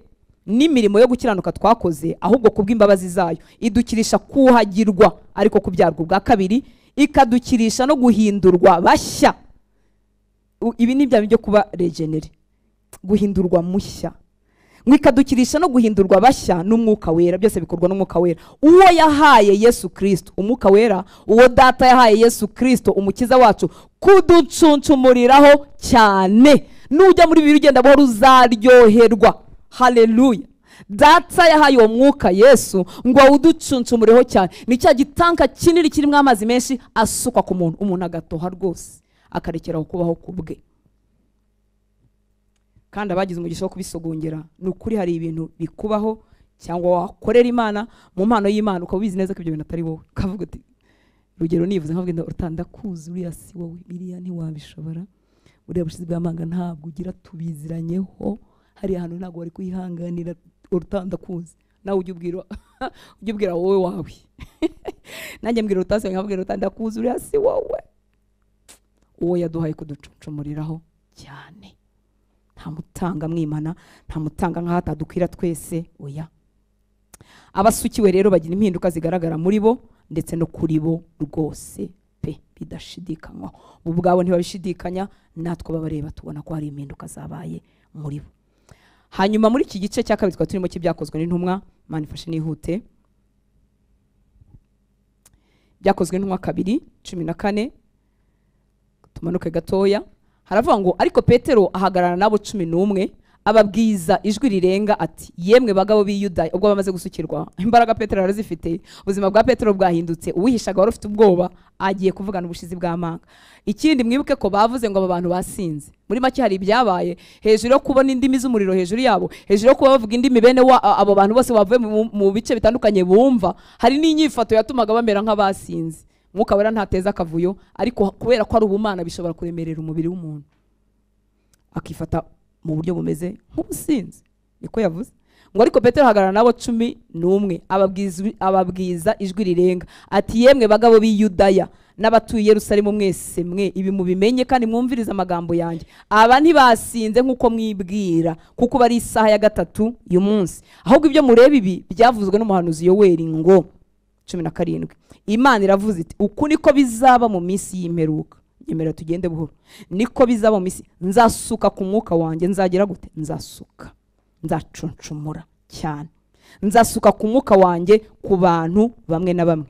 n'imirimo yo gukiranuka twakoze, ahubwo kubw'imbabazi zayo idukirisha kuhagirwa, ariko kubyarwa bwa kabiri, ikadukirisha no guhindurwa bashya. Ibi ni bya byo kuba regenere, guhindurwa mushya. Mwikadukirisha no guhindurwa bashya n'umwuka wera. Byose bikorwa n'umwuka wera uwo yahaye Yesu Kristo. Umwuka wera uwo data yahaye Yesu Kristo umukiza wacu kuducuncumuriraho cyane. Nujya muri Bibiliya ugenda buhoro uzaryoherwa. Haleluya. Data yahaye uwo mwuka Yesu ngo awuducuncumureho cyane. Ni cya gitanka kinini kirimo amazi menshi asukwa ku muntu, umuntu agatoha rwose akarekeraho kubaho kubwe. Kandi abagize umugisha wo kubisogongera, nukuri hari ibintu bikubaho cyangwa wakorera Imana mu mpano y'Imana ukabizi neza ko ibyo bintu atari wowe. Ukavuga uti rugero nivuze nkavuga ngo utandakuzi uriya si wowe, biriya ntiwabishobora, uriya bushizi bw'amanga ntabwo ugira tubiziranyeho, hari ahantu ntabwo wari kwihanganira urutandakuzi, nawe ujye ubwira wowe wawe nanjye mbwira utase nkabwira utandakuzi uriya si wowe, uwo yaduhaye kuducucumuriraho cyane. Nta mutanga mwimana, nta mutanga nk'aho atadukwira twese, oya. Abasukiwe rero bagira impinduka zigaragara muri bo ndetse no kuri bo rwose pe bidashidikanywa. Bo ubwabo ntibabishidikanya, natwe babareba tubona ko hari impinduka zabaye muri bo. Hanyuma muri iki gice cya kabiri turimo cy'ibyakozwe n'intumwa, manifeshe nihute. Byakozwe n'intumwa 2:14, tumanuke gatoya. Haravuga ngo ariko Petero ahagarara nabo 11 ababwiza ijwi rirenga ati yemwe bagabo b'Iyudaya. Ubwo bamaze gusukirwa imbaraga Petero arazifite, ubuzima bwa Petero bwahindutse, uwihishaga wari ufite ubwoba agiye kuvugana ubushizi bw'amanga. Ikindi mwibuke ko bavuze ngo aba bantu basinze. Muri make hari ibyabaye hejuru yo kubona indimi z'umuriro hejuru yabo, hejuru yo kuba bavuga indimi bene abo bantu bose bavuye mu bice bitandukanye bumva, hari n'inyifato yatumaga bamera nk'abasinze. Mwuka wera ntateza akavuyo, ariko kubera ko ari ubumana bishobora kuremerera umubiri w'umuntu akifata mu buryo bumeze nk'ubusinzi. Niko yavuze ngo ariko Petero ahagarara nabo 11 ababwiza ijwi rirenga ati yemwe bagabo b'Iyudaya n'abatuye Yerusalemu mwese mwe, ibi mubimenye kandi mwumvirize amagambo yanjye. Aba ntibasinze nk'uko mwibwira, kuko bari isaha ya 3 y'umunsi, ahubwo ibyo mureba ibi byavuzwe n'umuhanuzi Yoweli ngo 17, Imana iravuze iti uku niko bizaba mu minsi y'imperuka. Nyemera tugende buhoro. Niko bizaba mu minsi, nzasuka ku mwuka wanjye. Nzagira gute? Nzasuka, nzacuncumura cyane, nzasuka ku mwuka wanjye ku bantu bamwe na bamwe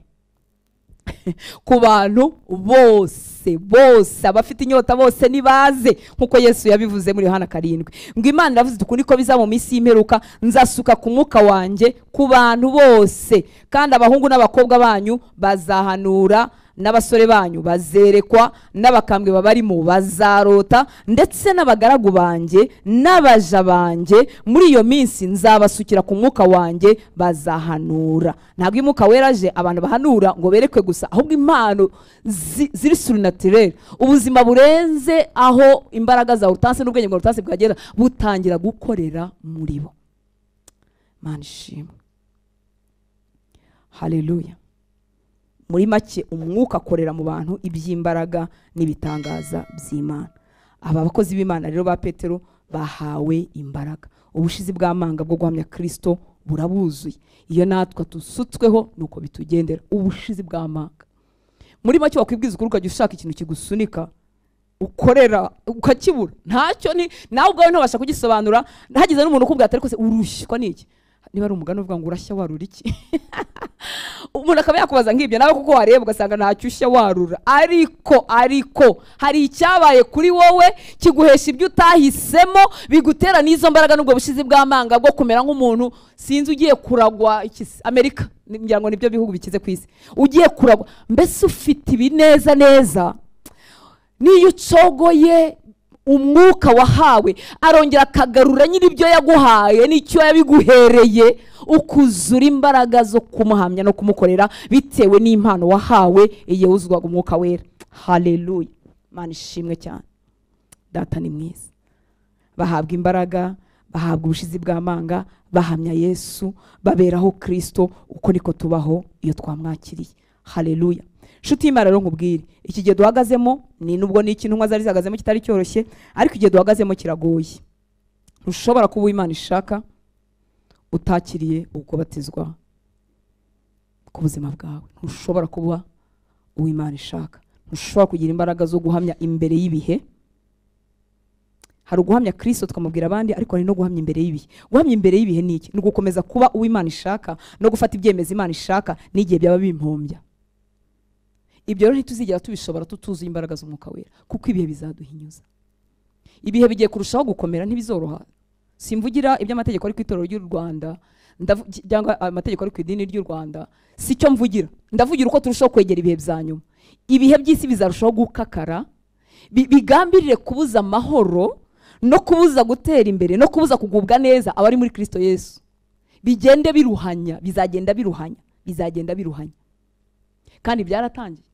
ku bantu bose abafite inyota bose nibaze, nkuko Yesu yabivuze muri Yohana 7. Ngo Imana iravuze iti uku niko bizaba mu minsi y'imperuka, nzasuka ku mwuka wanjye ku bantu bose, kandi abahungu n'abakobwa banyu bazahanura, n'abasore banyu bazerekwa, n'abakambwe babarimo bazarota, ndetse n'abagaragu banjye n'abaja banjye muri iyo minsi nzabasukira ku mwuka wanjye bazahanura. Ntabwo umwuka weraje abantu bahanura ngo berekwe gusa, ahubwo impano ziri surnaturel, ubuzima burenze aho imbaraga za urutanse n'ubwenge bwa urutanse bwagera butangira gukorera muri bo. Mana ishimwe, haleluya. Muri make umwuka akorera mu bantu iby'imbaraga n'ibitangaza by'Imana. Aba bakozi b'Imana rero ba Petero bahawe imbaraga, ubushizi bw'amanga bwo guhamya Kristo burabuzuye. Iyo natwe tusutsweho nuko bitugendera, ubushizi bw'amanga. Muri make wakwibwiza ukuri ukajya ushaka ikintu kigusunika ukorera ukakibura, ntacyo ni nawe ubwawe ntubasha kugisobanura. Hagize n'umuntu ukubwira ati ariko se urushywa n'iki? Niba ari umugani uvuga ngo urashya warura iki? Umuntu akaba yakubaza nk'ibyo nawe kuko wareba ugasanga ntacyo ushya warura. Ariko hari icyabaye kuri wowe kiguhesha ibyo utahisemo, bigutera n'izo mbaraga n'ubwo bushizi bw'amanga bwo kumera nk'umuntu sinzi ugiye kuragwa Amerika, ngira ngo nibyo bihugu bikize ku isi, ugiye kuragwa. Mbese ufite ibineza neza, niyo ucogoye umwuka wahawe arongera akagarura nyir'ibyo yaguhaye n'icyo yabiguhereye, ukuzura imbaraga zo kumuhamya no kumukorera bitewe n'impano wahawe igihe wuzuzwaga umwuka wera. Haleluya, Mana ishimwe cyane. Data ni mwiza. Bahabwa imbaraga, bahabwa ubushizi bw'amanga, bahamya Yesu, baberaho Kristo. Uko niko tubaho iyo twamwakiriye. Haleluya. Shuti y'Imana rero nkubwire, iki gihe duhagazemo ni nubwo ni ikintu zari zihagazemo kitari cyoroshye, ariko igihe duhagazemo kiragoye. Ntushobora kuba Imana ishaka utakiriye ugubatizwa ku buzima bwawe. Ntushobora kuba Imana ishaka, ntushobora kugira imbaraga zo guhamya imbere y'ibihe. Hari uguhamya Kristo tukamubwira abandi, ariko hari no guhamya imbere y'ibihe. Guhamya imbere y'ibihe ni iki? Ni ugukomeza kuba Imana ishaka no gufata ibyemezo Imana ishaka n'igihe byaba bimpombya. Ibyo rero ntituzigera tubishobora tutuzuye imbaraga z'umwuka wera, kuko ibihe bizaduhinyuza. Ibihe bigiye kurushaho gukomera, ntibizoroha. Simvugira iby'amategeko ari ku itorero ry'u Rwanda, cyangwa amategeko ari ku idini ry'u Rwanda, si cyo mvugira. Ndavugira uko turushaho kwegera ibihe bya nyuma. Ibihe by'isi bizarushaho gukakara, bigambirire kubuza amahoro no kubuza gutera imbere no kubuza kugubwa neza abari muri Kristo Yesu. Bigende biruhanya, bizagenda biruhanya, bizagenda biruhanya. Kandi byaratangiye.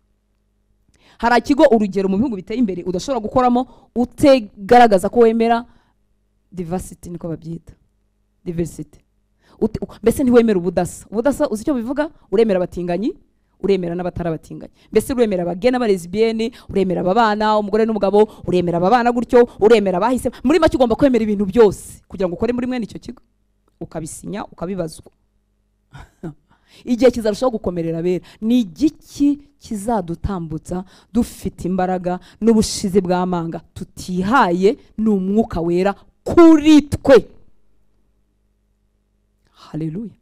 hari ikigo urugero mu bihugu biteye imbere udashobora gukoramo utegaragaza ko wemera diversity, niko babyita diversity. Mbese ntiwemera ubudasa uzi icyo bivuga? Uremera abatinganyi, uremera n'abatarabatinganye. Mbese uremera abagena n'abalesbienne, uremera ababana umugore n'umugabo, uremera ababana gutyo, uremera bahise. Muri make ugomba kwemera ibintu byose kugira ngo ukore muri mwene icyo kigo, ukabisinya ukabibazwa. Igihe kizarushaho gukomerera bera. Ni igiki kizadutambutsa dufite imbaraga n'ubushizi bw'amanga tutihaye n'umwuka wera kuri twe. Haleluya.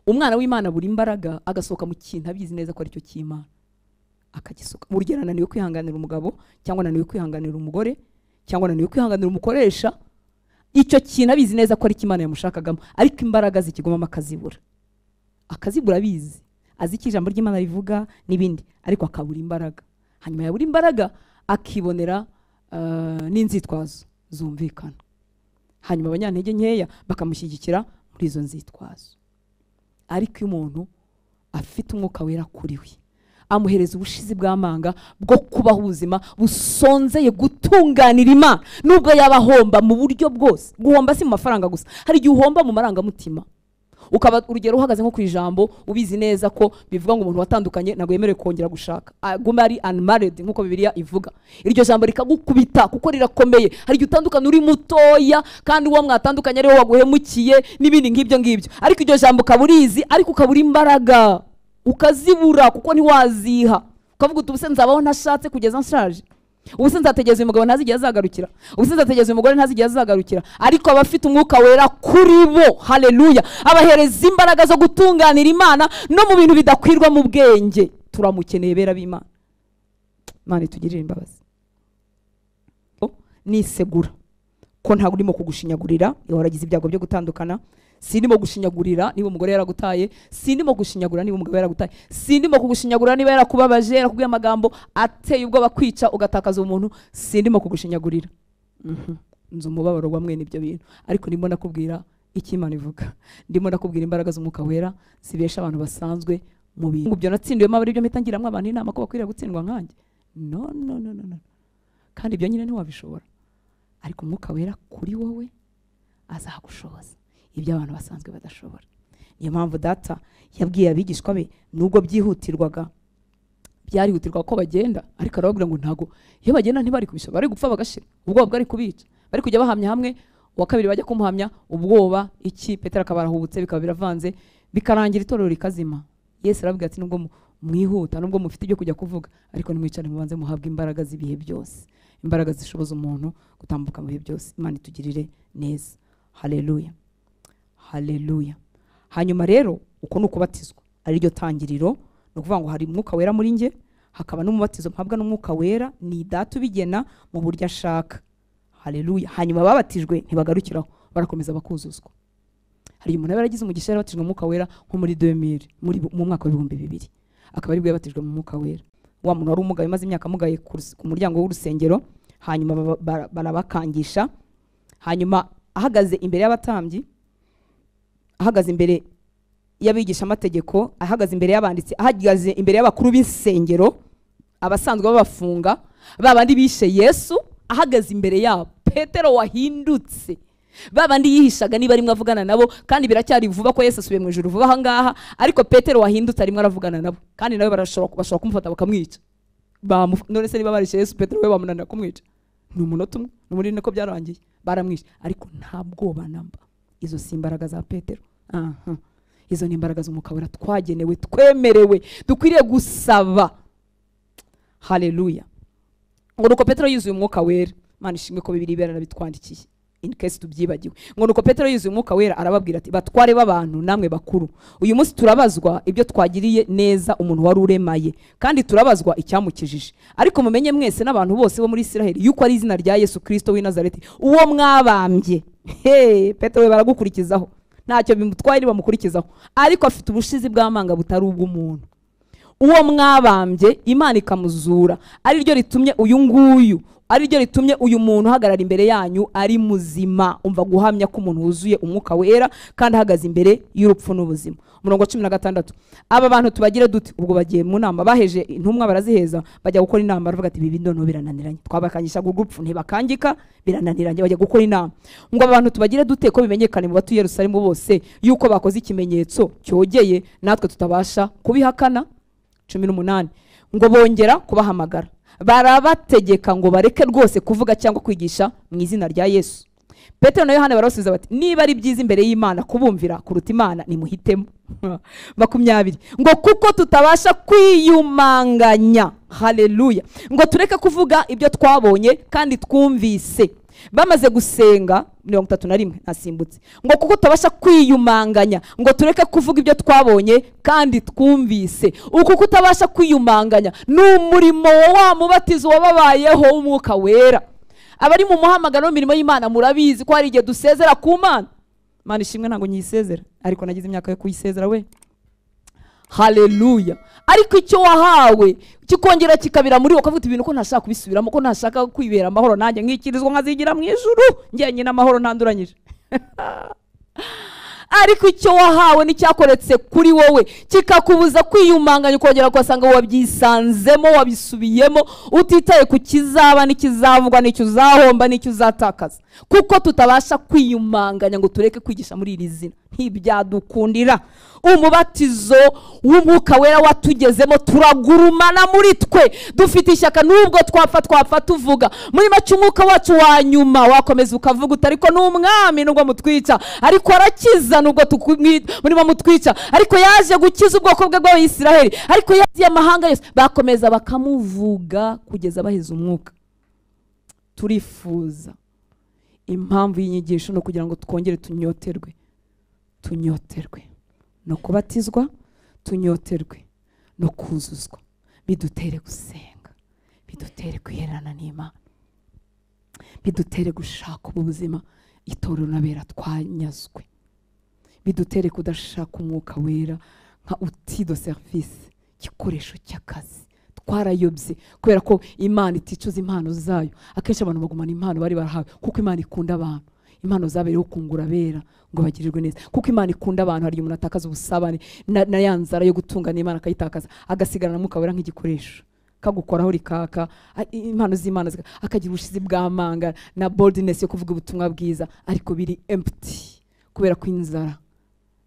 Umwana w'Imana buri imbaraga agasohoka mu kintu abizi neza ko ari cyo cy'Imana akagisoka. Urugero ananiwe kwihanganira umugabo, cyangwa ananiwe kwihanganira umugore, cyangwa ananiwe kwihanganira umukoresha, icyo kintu abizi neza ko ari cy'Imana yamushakagamo, ariko imbaraga zikigomamo akazibura abizi, azi icyo ijambo ry'Imana rivuga n'ibindi, ariko akabura imbaraga. Hanyuma yabura imbaraga akibonera n'inzitwazo zumvikana, hanyuma abanyantege nkeya bakamushyigikira muri izo nzitwazo. Ariko iyo umuntu afite umwuka wera kuri we, amuhereza ubushizi bw'amanga bwo kubaho ubuzima busonzeye gutunganira Imana, nubwo yaba ahomba mu buryo bwose. Guhomba si mu mafaranga gusa, hari igihe uhomba mu marangamutima. Ukaba urugero uhagaze nko ku ijambo ubizi neza ko bivuga ngo umuntu watandukanye ntabwo yemerewe kongera gushaka, aguma ari unmarried nk'uko Bibiliya ivuga. Iryo jambo rikagukubita kuko rirakomeye. Hari igihe utandukana uri mutoya kandi uwo mwatandukanye ariwe waguhemukiye n'ibindi nk'ibyo ngibyo, ariko iryo jambo ukaburizi, ariko ukabura imbaraga ukazibura kuko ntiwaziha. Ukavuga uti ubuse nzabaho ntashatse kugeza nshaje, ubuse nzategereza umugabo ntazigera azagarukira, ubuse nzategereza umugore ntazigera azagarukira. Ariko abafite umwuka wera kuri bo, haleluya, abahereza imbaraga zo gutunganira Imana no mu bintu bidakwirwa mu bwenge. Turamukeneye bera b'Imana. Imana itugirire imbabazi. Nisegura ko ntabwo urimo kugushinyagurira iyo waragize ibyago byo gutandukana. Sindimo gushinyagurira niba umugore yaragutaye, sindimo gushinyagura niba umugabo yaragutaye, sindimo kugushinyagura niba yarakubabaje, yarakubwiye amagambo ateye ubwoba kwica ugatakaza umuntu. Sindimo kugushinyagurira, nzi umubabaro wa mwene ibyo bintu, ariko ndimo nakubwira icyo Imana ivuga. Ndimo nakubwira imbaraga z'umwuka wera zibesha abantu basanzwe mu bintu. Ibyo natsindiwemo aba aribyo mpita ngiramwe abantu inama ko bakwiriye gutsindwa nkanjye. No. Kandi ibyo nyine ntiwabishobora, ariko umwuka wera kuri wowe azagushoboza ibyo abantu basanzwe badashobora. Niyo mpamvu data yabwiye abigishwa be, nubwo byihutirwaga, byarihutirwa ko bagenda, ariko arababwira ngo ntago iyo bagenda ntibari kubishobora, bari gupfa bagashira, ubwoba bwari kubica, bari kujya bahamya hamwe, uwa kabiri bajya kumuhamya, ubwoba iki Petero akaba arahubutse, bikaba biravanze, bikarangira itorero rikazima. Yesu arabwira ati nubwo mwihuta, nubwo mufite ibyo kujya kuvuga, ariko nimwicane mubanze muhabwe imbaraga z'ibihe byose, imbaraga zishoboza umuntu gutambuka mu bihe byose. Imana itugirire neza. Haleluya, haleluya. Hanyuma rero uko ni ukubatizwa, ari ryo tangiriro. Ni ukuvuga ngo hari umwuka wera muri nge, hakaba n'umubatizo mpabwa n'umwuka wera, ni data ubigena mu buryo ashaka. Haleluya. Hanyuma babatijwe ntibagarukiraho, barakomeza bakuzuzwa. Hari umuntu yaragize umugisha yarabatijwe mu mwuka wera nko muri 2000, mu mwaka wa 2000, akaba ari bwo yabatijwe mu mwuka wera. Wa muntu wari umugaye maze imyaka mugaye ku muryango w'urusengero, hanyuma barabakangisha, hanyuma ahagaze imbere y'abatambyi, ahagaze imbere y'abigisha amategeko, ahagaze imbere y'abanditsi, ahagaze imbere y'abakuru b'insengero, abasanzwe babafunga, babandi bishe Yesu, ahagaze imbere yabo. Petero wahindutse, babandi yihishaga niba rimwe avugana nabo, kandi biracyari vuba ko Yesu asubiye mu ijuru vuba ahangaha, ariko Petero wahindutse arimwe aravugana nabo, kandi nawe bashobora kumufata bakamwica. None se niba barishe Yesu, Petero we bamunanira kumwica? Ni umunota umwe, n'umuri niko byarangiye, baramwishe, ariko nta bwoba namba. Izo si imbaraga za Petero. Izo ni imbaraga z'umwuka wera twagenewe, twemerewe, dukwiriye gusaba. Haleluya. Ngo nuko Petero yuzuye umwuka wera, Imana ishimwe ko Bibiliya yarabitwandikiye in case tubyibagiwe. Ngo nuko Petero yuzuye umwuka wera arababwira ati, batware b'abantu namwe bakuru, uyu munsi turabazwa ibyo twagiriye neza umuntu wari uremaye, kandi turabazwa icyamukijije. Ariko mumenye mwese n'abantu bose bo muri Isiraheli yuko ari izina rya Yesu Kristo w'i Nazareti uwo mwabambye. Petero we baragukurikizaho, ntacyo bimutwaye bamukurikizaho, ariko afite ubushizi bw'amanga butari ubw'umuntu. Uwo mwabambye Imana ikamuzura, ari ryo ritumye uyu nguyu, ari ryo ritumye uyu muntu uhagarara imbere yanyu ari muzima. Umva guhamya ko umuntu wuzuye umwuka wera kandi ahagaze imbere y'urupfu n'ubuzima. umurongo wa 16. Aba bantu tubagire dute? Ubwo bagiye mu nama, baheje intumwa baraziheza, bajya gukora inama, baravuga ati ibi ndono birananiranye, twabakanyisha gugupfu ntibakangika, birananiranye, bajya gukora inama. Ngo aba bantu tubagire dute ko bimenyekane mu batuye Yerusalemu bose yuko bakoze ikimenyetso cyogeye natwe tutabasha kubihakana. 18. Ngo bongera kubahamagara, barabategeka ngo bareke rwose kuvuga cyangwa kwigisha mu izina rya Yesu. Petero na Yohana barasubiza bati niba ari byiza imbere y'Imana kubumvira kuruta Imana nimuhitemo. 20. Ngo kuko tutabasha kwiyumanganya, haleluya, ngo tureke kuvuga ibyo twabonye kandi twumvise. Bamaze gusenga 31 nasimbutse, ngo kuko tutabasha kwiyumanganya, ngo tureke kuvuga ibyo twabonye kandi twumvise. Uko kutabasha kwiyumanganya n'umurimo wa mubatizo wababayeho w'Umwuka Wera. Abari mu muhamagaro w'imirimo y'Imana murabizi ko hari igihe dusezera ku Mana. Mana ishimwe ntago nyisezera, ariko nagize imyaka yo kuyisezera we. Haleluya. Ariko icyo wahawe kikongera kikabira muri wo, kavuga ibintu ko ntashaka kubisubiramo, ko ntashaka kwibera amahoro nanjye nkikirizwa nkazigira mu ijuru ngiye nyina amahoro ntanduranyije. Ariko icyo wahawe n'icyakoretse kuri wowe kikakubuza kwiyumanganya, ukongera kwasanga wabyisanzemo, wabisubiyemo, utitaye ku kizaba n'ikizavugwa n'icyo uzahomba n'icyo uzatakaza. Kuko tutabasha kwiyumanganya ngo tureke kwigisha muri iri zina, ntibyadukundira. Umubatizo w'Umwuka Wera watugezemo, turagurumana muri twe, dufite ishyaka nubwo twapfa tuvuga. Muri make umwuka wacu wa nyuma wakomeza ukavuga uti ariko n'umwami nubwo mutwica, ariko arakiza nubwo muri mutwica, ariko yaje gukiza ubwoko bwe bw'Abisiraheli, ariko yaziye amahanga yose, bakomeza bakamuvuga kugeza baheza umwuka. Turifuza impamvu y'inyigisho no kugira ngo twongere tunyoterwe no kubatizwa, tunyoterwe no kuzuzwa, bidutere gusenga, bidutere kwiherana n'Imana, bidutere gushaka ubuzima itorero n'abera twanyazwe, bidutere kudashaka Umwuka Wera nka outil de service, gikoresho cy'akazi. Twarayobye kubera ko Imana iticuza impano zayo. Akenshi abantu bagumana impano bari barahawe kuko Imana ikunda abantu. Impano zabereho kungura abera ngo bagirirwe neza, kuko Imana ikunda abantu. Hari umuntu atakaza ubusabane na yanzara yo gutungana Imana akayitakaza, agasigarana Umwuka Wera nk'igikoresho kagukoraho rikaka impano z'Imana, akagira ubushizi bw'amanga na boldness yo kuvuga ubutumwa bwiza, ariko biri empty kubera ko inzara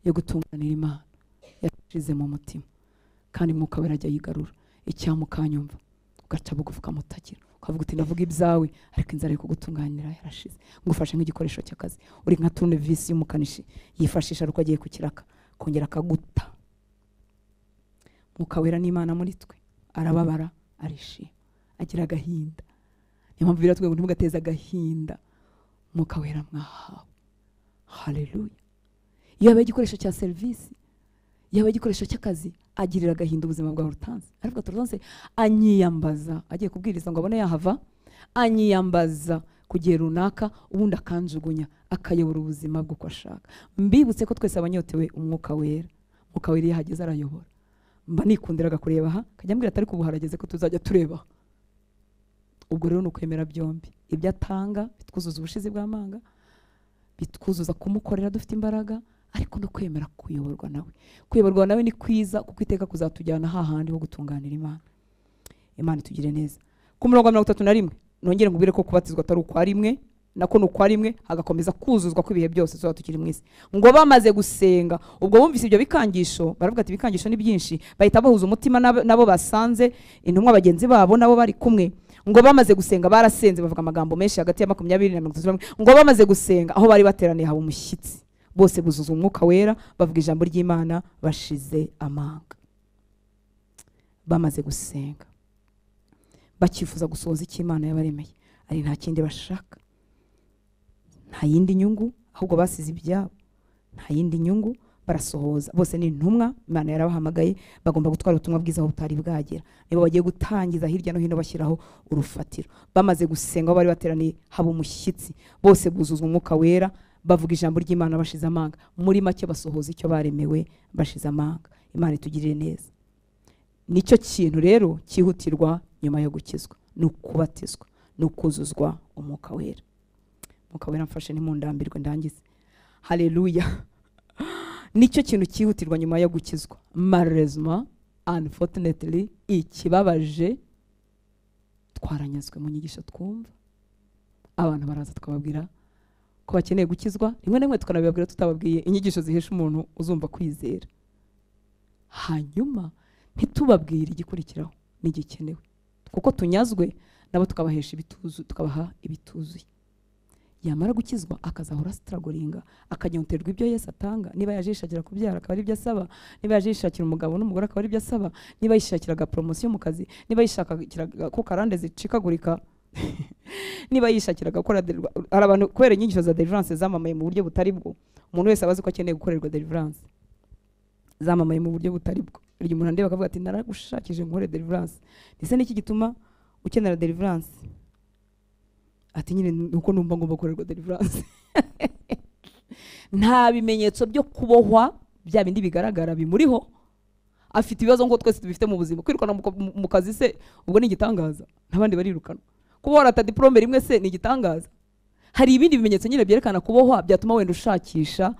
yo gutunganira Imana yashize mu mutima. Kandi Umwuka Wera ajya yigarura icyamukanyumva, ugaca bugufi ukamutakira, ukavuga uti ndavuga ibyawe ariko inzara yo kugutunganira yarashize. Ngufashe nk'igikoresho cy'akazi, uri nka tournevis y'umukanishi yifashisha ruko agiye kukiraka kongera akaguta. Umwuka Wera n'Imana muri twe, arababara, arishima, agira agahinda. Niyo mpamvu biratwe ngo ntimugateze agahinda Umwuka Wera mwahawe. Haleluya. Iyo abaye igikoresho cya service, iyo abaye igikoresho cy'akazi, agirira agahinda ubuzima bwa rutanze. Aravuga turonse anyiyambaza, agiye kubwiriza ngo abone yahava, anyiyambaza kugiye runaka, ubundi akanjugunya akayobora ubuzima bw'uko ashaka. Mbibutse ko twese abanyotewe Umwuka Wera. Umwuka Wera yahageze arayobora. Mba nikundiraga kureba aha, kajya mbwira atari kubuharageze ko tuzajya tureba. Ubwo rero nukwemera byombi, ibyo atanga bitwuzuza ubushizi bw'amanga, bitwuzuza kumukorera dufite imbaraga, ariko no kwemera kuyoborwa nawe. Kuyoborwa nawe ni kwiza kuko iteka kuzatujyana hahandi ho gutunganira Imana. Imana itugire neza. Ku murongo wa 31 nongere ngubwire ko kubatizwa atari ukwa rimwe, nako n'ukwa rimwe hagakomeza kuzuzwa kw'ibihe byose tuba tukiri mu isi. Ngo bamaze gusenga, ubwo bumvise ibyo bikangisho, baravuga ati bikangisho ni byinshi, bahita bahuza umutima nabo basanze intumwa bagenzi babo nabo bari kumwe. Ngo bamaze gusenga barasenze, bavuga amagambo menshi hagati ya 20 na 30. Ngo bamaze gusenga, aho bari bateraniye haba umushyitsi, bose buzuza Umwuka Wera, bavuga ijambo ry'Imana bashize amanga. Bamaze gusenga, bakifuza gusohoza icyo Imana yabaremeye, ari nta kindi bashaka, nta yindi nyungu, ahubwo basize ibyabo, nta yindi nyungu, barasohoza. Bose ni intumwa, Imana yarabahamagaye, bagomba gutwara ubutumwa bwiza aho butari bwagera. Nibo bagiye gutangiza hirya no hino bashyiraho urufatiro. Bamaze gusenga, aho bari bateraniye haba umushyitsi, bose buzuzwa Umwuka Wera, bavuga ijambo ry'Imana bashize amanga. Muri make basohoza icyo baremewe bashize amanga. Imana itugirire neza. Nicyo kintu rero cyihutirwa nyuma yo gukizwa, ni ukubatizwa, ni ukuzuzwa Umwuka Wera. Umwuka Wera mfashe nimundambirwe ndangize. Haleluya. nicyo kintu cyihutirwa nyuma yo gukizwa. Malheureusement, unfortunately, ikibabaje twaranyazwe mu nyigisho twumva. Abantu baraza tukababwira ko bakeneye gukizwa, rimwe na rimwe tukanabibabwira tutababwiye inyigisho zihesha umuntu uzumva kwizera. Hanyuma ntitubabwire igikurikiraho n'igikenewe, kuko tunyazwe nabo tukabahesha ibituzu, tukabaha ibituzuye. Yamara gukizwa akazahora strugglinga, akanyonterwa ibyo Yesu atanga. Niba yajishakira kubyara akaba ari ibyo asaba, niba yajishakira umugabo n'umugore akaba ari ibyo asaba, niba yishakiraga promotion mu kazi, niba yishakiraga ko karande zicikagurika niba yishakiraga gukora hari abantu kubera inyigisho za deliverance zamamaye mu buryo butari bwo. Umuntu wese abazi ko akeneye gukorerwa deliverance, zamamaye mu buryo butari bwo. Iryo umuntu andeba akavuga ati naragushakije nkore deliverance. Ese niki gituma ukenera deliverance? Ati nyine nuko numva ngomba gukorerwa deliverance. Nta bimenyetso byo kubohwa bya bindi bigaragara bimuriho. Afite ibibazo ngo twese tubifite mu buzima. Kwirukana mu kazi se ubwo ni igitangaza, ntabandi barirukana. Kubohora ata diplome rimwe se ni igitangaza. Hari ibindi bimenyetso nyine byerekana kubohwa byatuma wenda ushakisha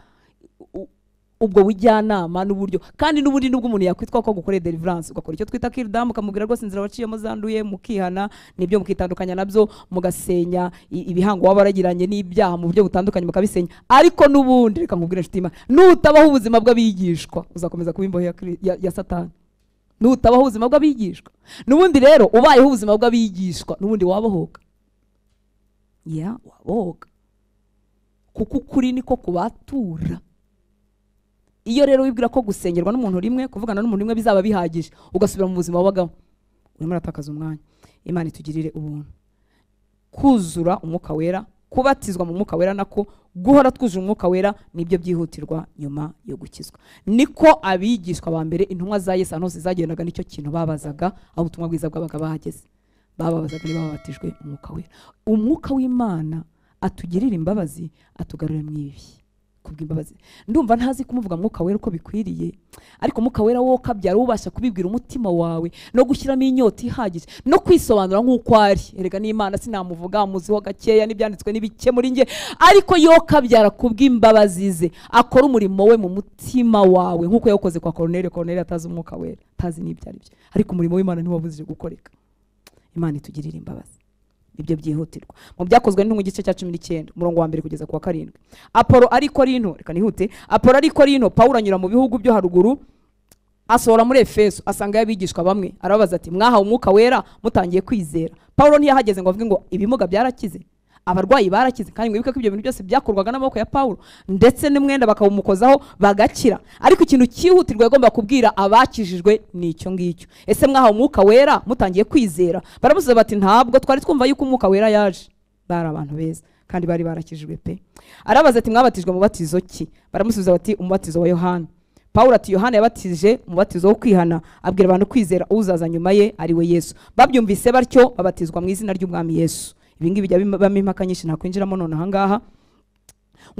ubwo bujyanama n'uburyo. Kandi n'ubundi nubwo umuntu yakwitwa ko gukorera deliverance, ugakora icyo twita kirdam, ukamubwira rwose inzira waciyemo zanduye, mukihana nibyo, mukitandukanya nabyo, mugasenya ibihango wabaragiranye n'ibyaha mu buryo butandukanye mukabisenya. Ariko n'ubundi reka nkubwire inshuti y'Imana, nutabaho ubuzima bw'abigishwa uzakomeza kuba imbohe ya Satani. Nutabaho ubuzima bw'abigishwa, n'ubundi rero ubayeho ubuzima bw'abigishwa, n'ubundi wabohoka. Wabohoka, kuko ukuri niko kubatura. Iyo rero wibwira ko gusengerwa n'umuntu rimwe, kuvugana n'umuntu rimwe bizaba bihagije, ugasubira mu buzima wabagaho, urimo uratakaza umwanya. Imana itugirire ubuntu. Kuzura umwuka wera, kubatizwa mu mwuka wera, nako guhora twuje umwuka wera, nibyo byihutirwa nyuma yo gukizwa. Niko abigishwa ba mbere, intumwa za Yesu hose zagendaga nicyo kintu babazaga, aho ubutumwa bwiza bwabaga bahageze. Bababazaga niba babatijwe umwuka wera. Umwuka w'Imana atugirira imbabazi, atugarure mu ibi kubw'imbabazi. Ndumva ntazi kumuvuga mwuka wera uko bikwiriye, ariko mwuka wera wo kabyara ubasha kubibwira umutima wawe no gushyiramo inyota ihagije no kwisobanura nk'uko ari. Erega n'Imana sinamuvuga muziho gakeya n'ibyanditswe n'ibike muri nge, ariko yo kabyara kubw'imbabazi ze akora umurimo we mu mutima wawe nk'uko yakoze kwa Corneille. Corneille atazi umwuka wera, atazi n'ibyo ari byo, ariko umurimo w'Imana ntiwabuzije gukoreka. Imana itugirira imbabazi. Ibyo byihutirwa. Mu byakozwe n'intumwa igice cya 19 umurongo wa 1 kugeza ku wa 7. Apolo ari Korinto, reka nihute. Apolo ari Korinto, Paulo anyura mu bihugu byo haruguru, asohora muri Efeso, asanga y'abigishwa bamwe, arabaza ati mwahawe umwuka wera mutangiye kwizera. Paulo ntiyahageze ngo avuge ngo ibimuga byarakize, abarwayi barakize, kandi mwibuke ko ibyo bintu byose byakorwaga n'amaboko ya Paulo, ndetse n'umwenda bakawumukozaho bagakira. Ariko ikintu cyihutirwa yagomba kubwira abakijijwe ni icyo ngicyo. Ese mwahawe umwuka wera mutangiye kwizera? Baramusubiza bati ntabwo twari twumva yuko umwuka wera yaje. Bari abantu beza kandi bari barakijijwe pe. Arabaza ati mwabatijwe mu batizo ki? Baramusubiza bati umubatizo wa Yohana. Paulo ati Yohana yabatije umubatizo wo kwihana, abwira abantu kwizera uzaza nyuma ye ari we Yesu. Babyumvise batyo babatizwa mu izina ry'umwami Yesu. Ibingi bijya bimpa impaka nyinshi ntakwinjiramo none ahangaha.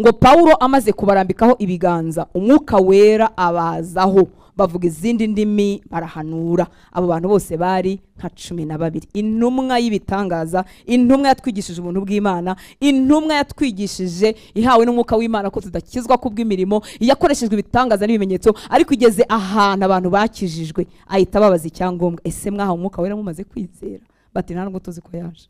Ngo Paulo amaze kubarambikaho ibiganza, umwuka wera abazaho, bavuga izindi ndimi, barahanura. Abo bantu bose bari nka 12. Intumwa y'ibitangaza, intumwa yatwigishije ubuntu bw'Imana, intumwa yatwigishije ihawe n'umwuka w'Imana ko tudakizwa kubw'imirimo, yakoreshejwe ibitangaza n'ibimenyetso, ariko igeze ahantu abantu bakijijwe ahita babaza icyangombwa, ese mwahawe umwuka wera mumaze kwizera? Bati nta nubwo tuzi ko yaje.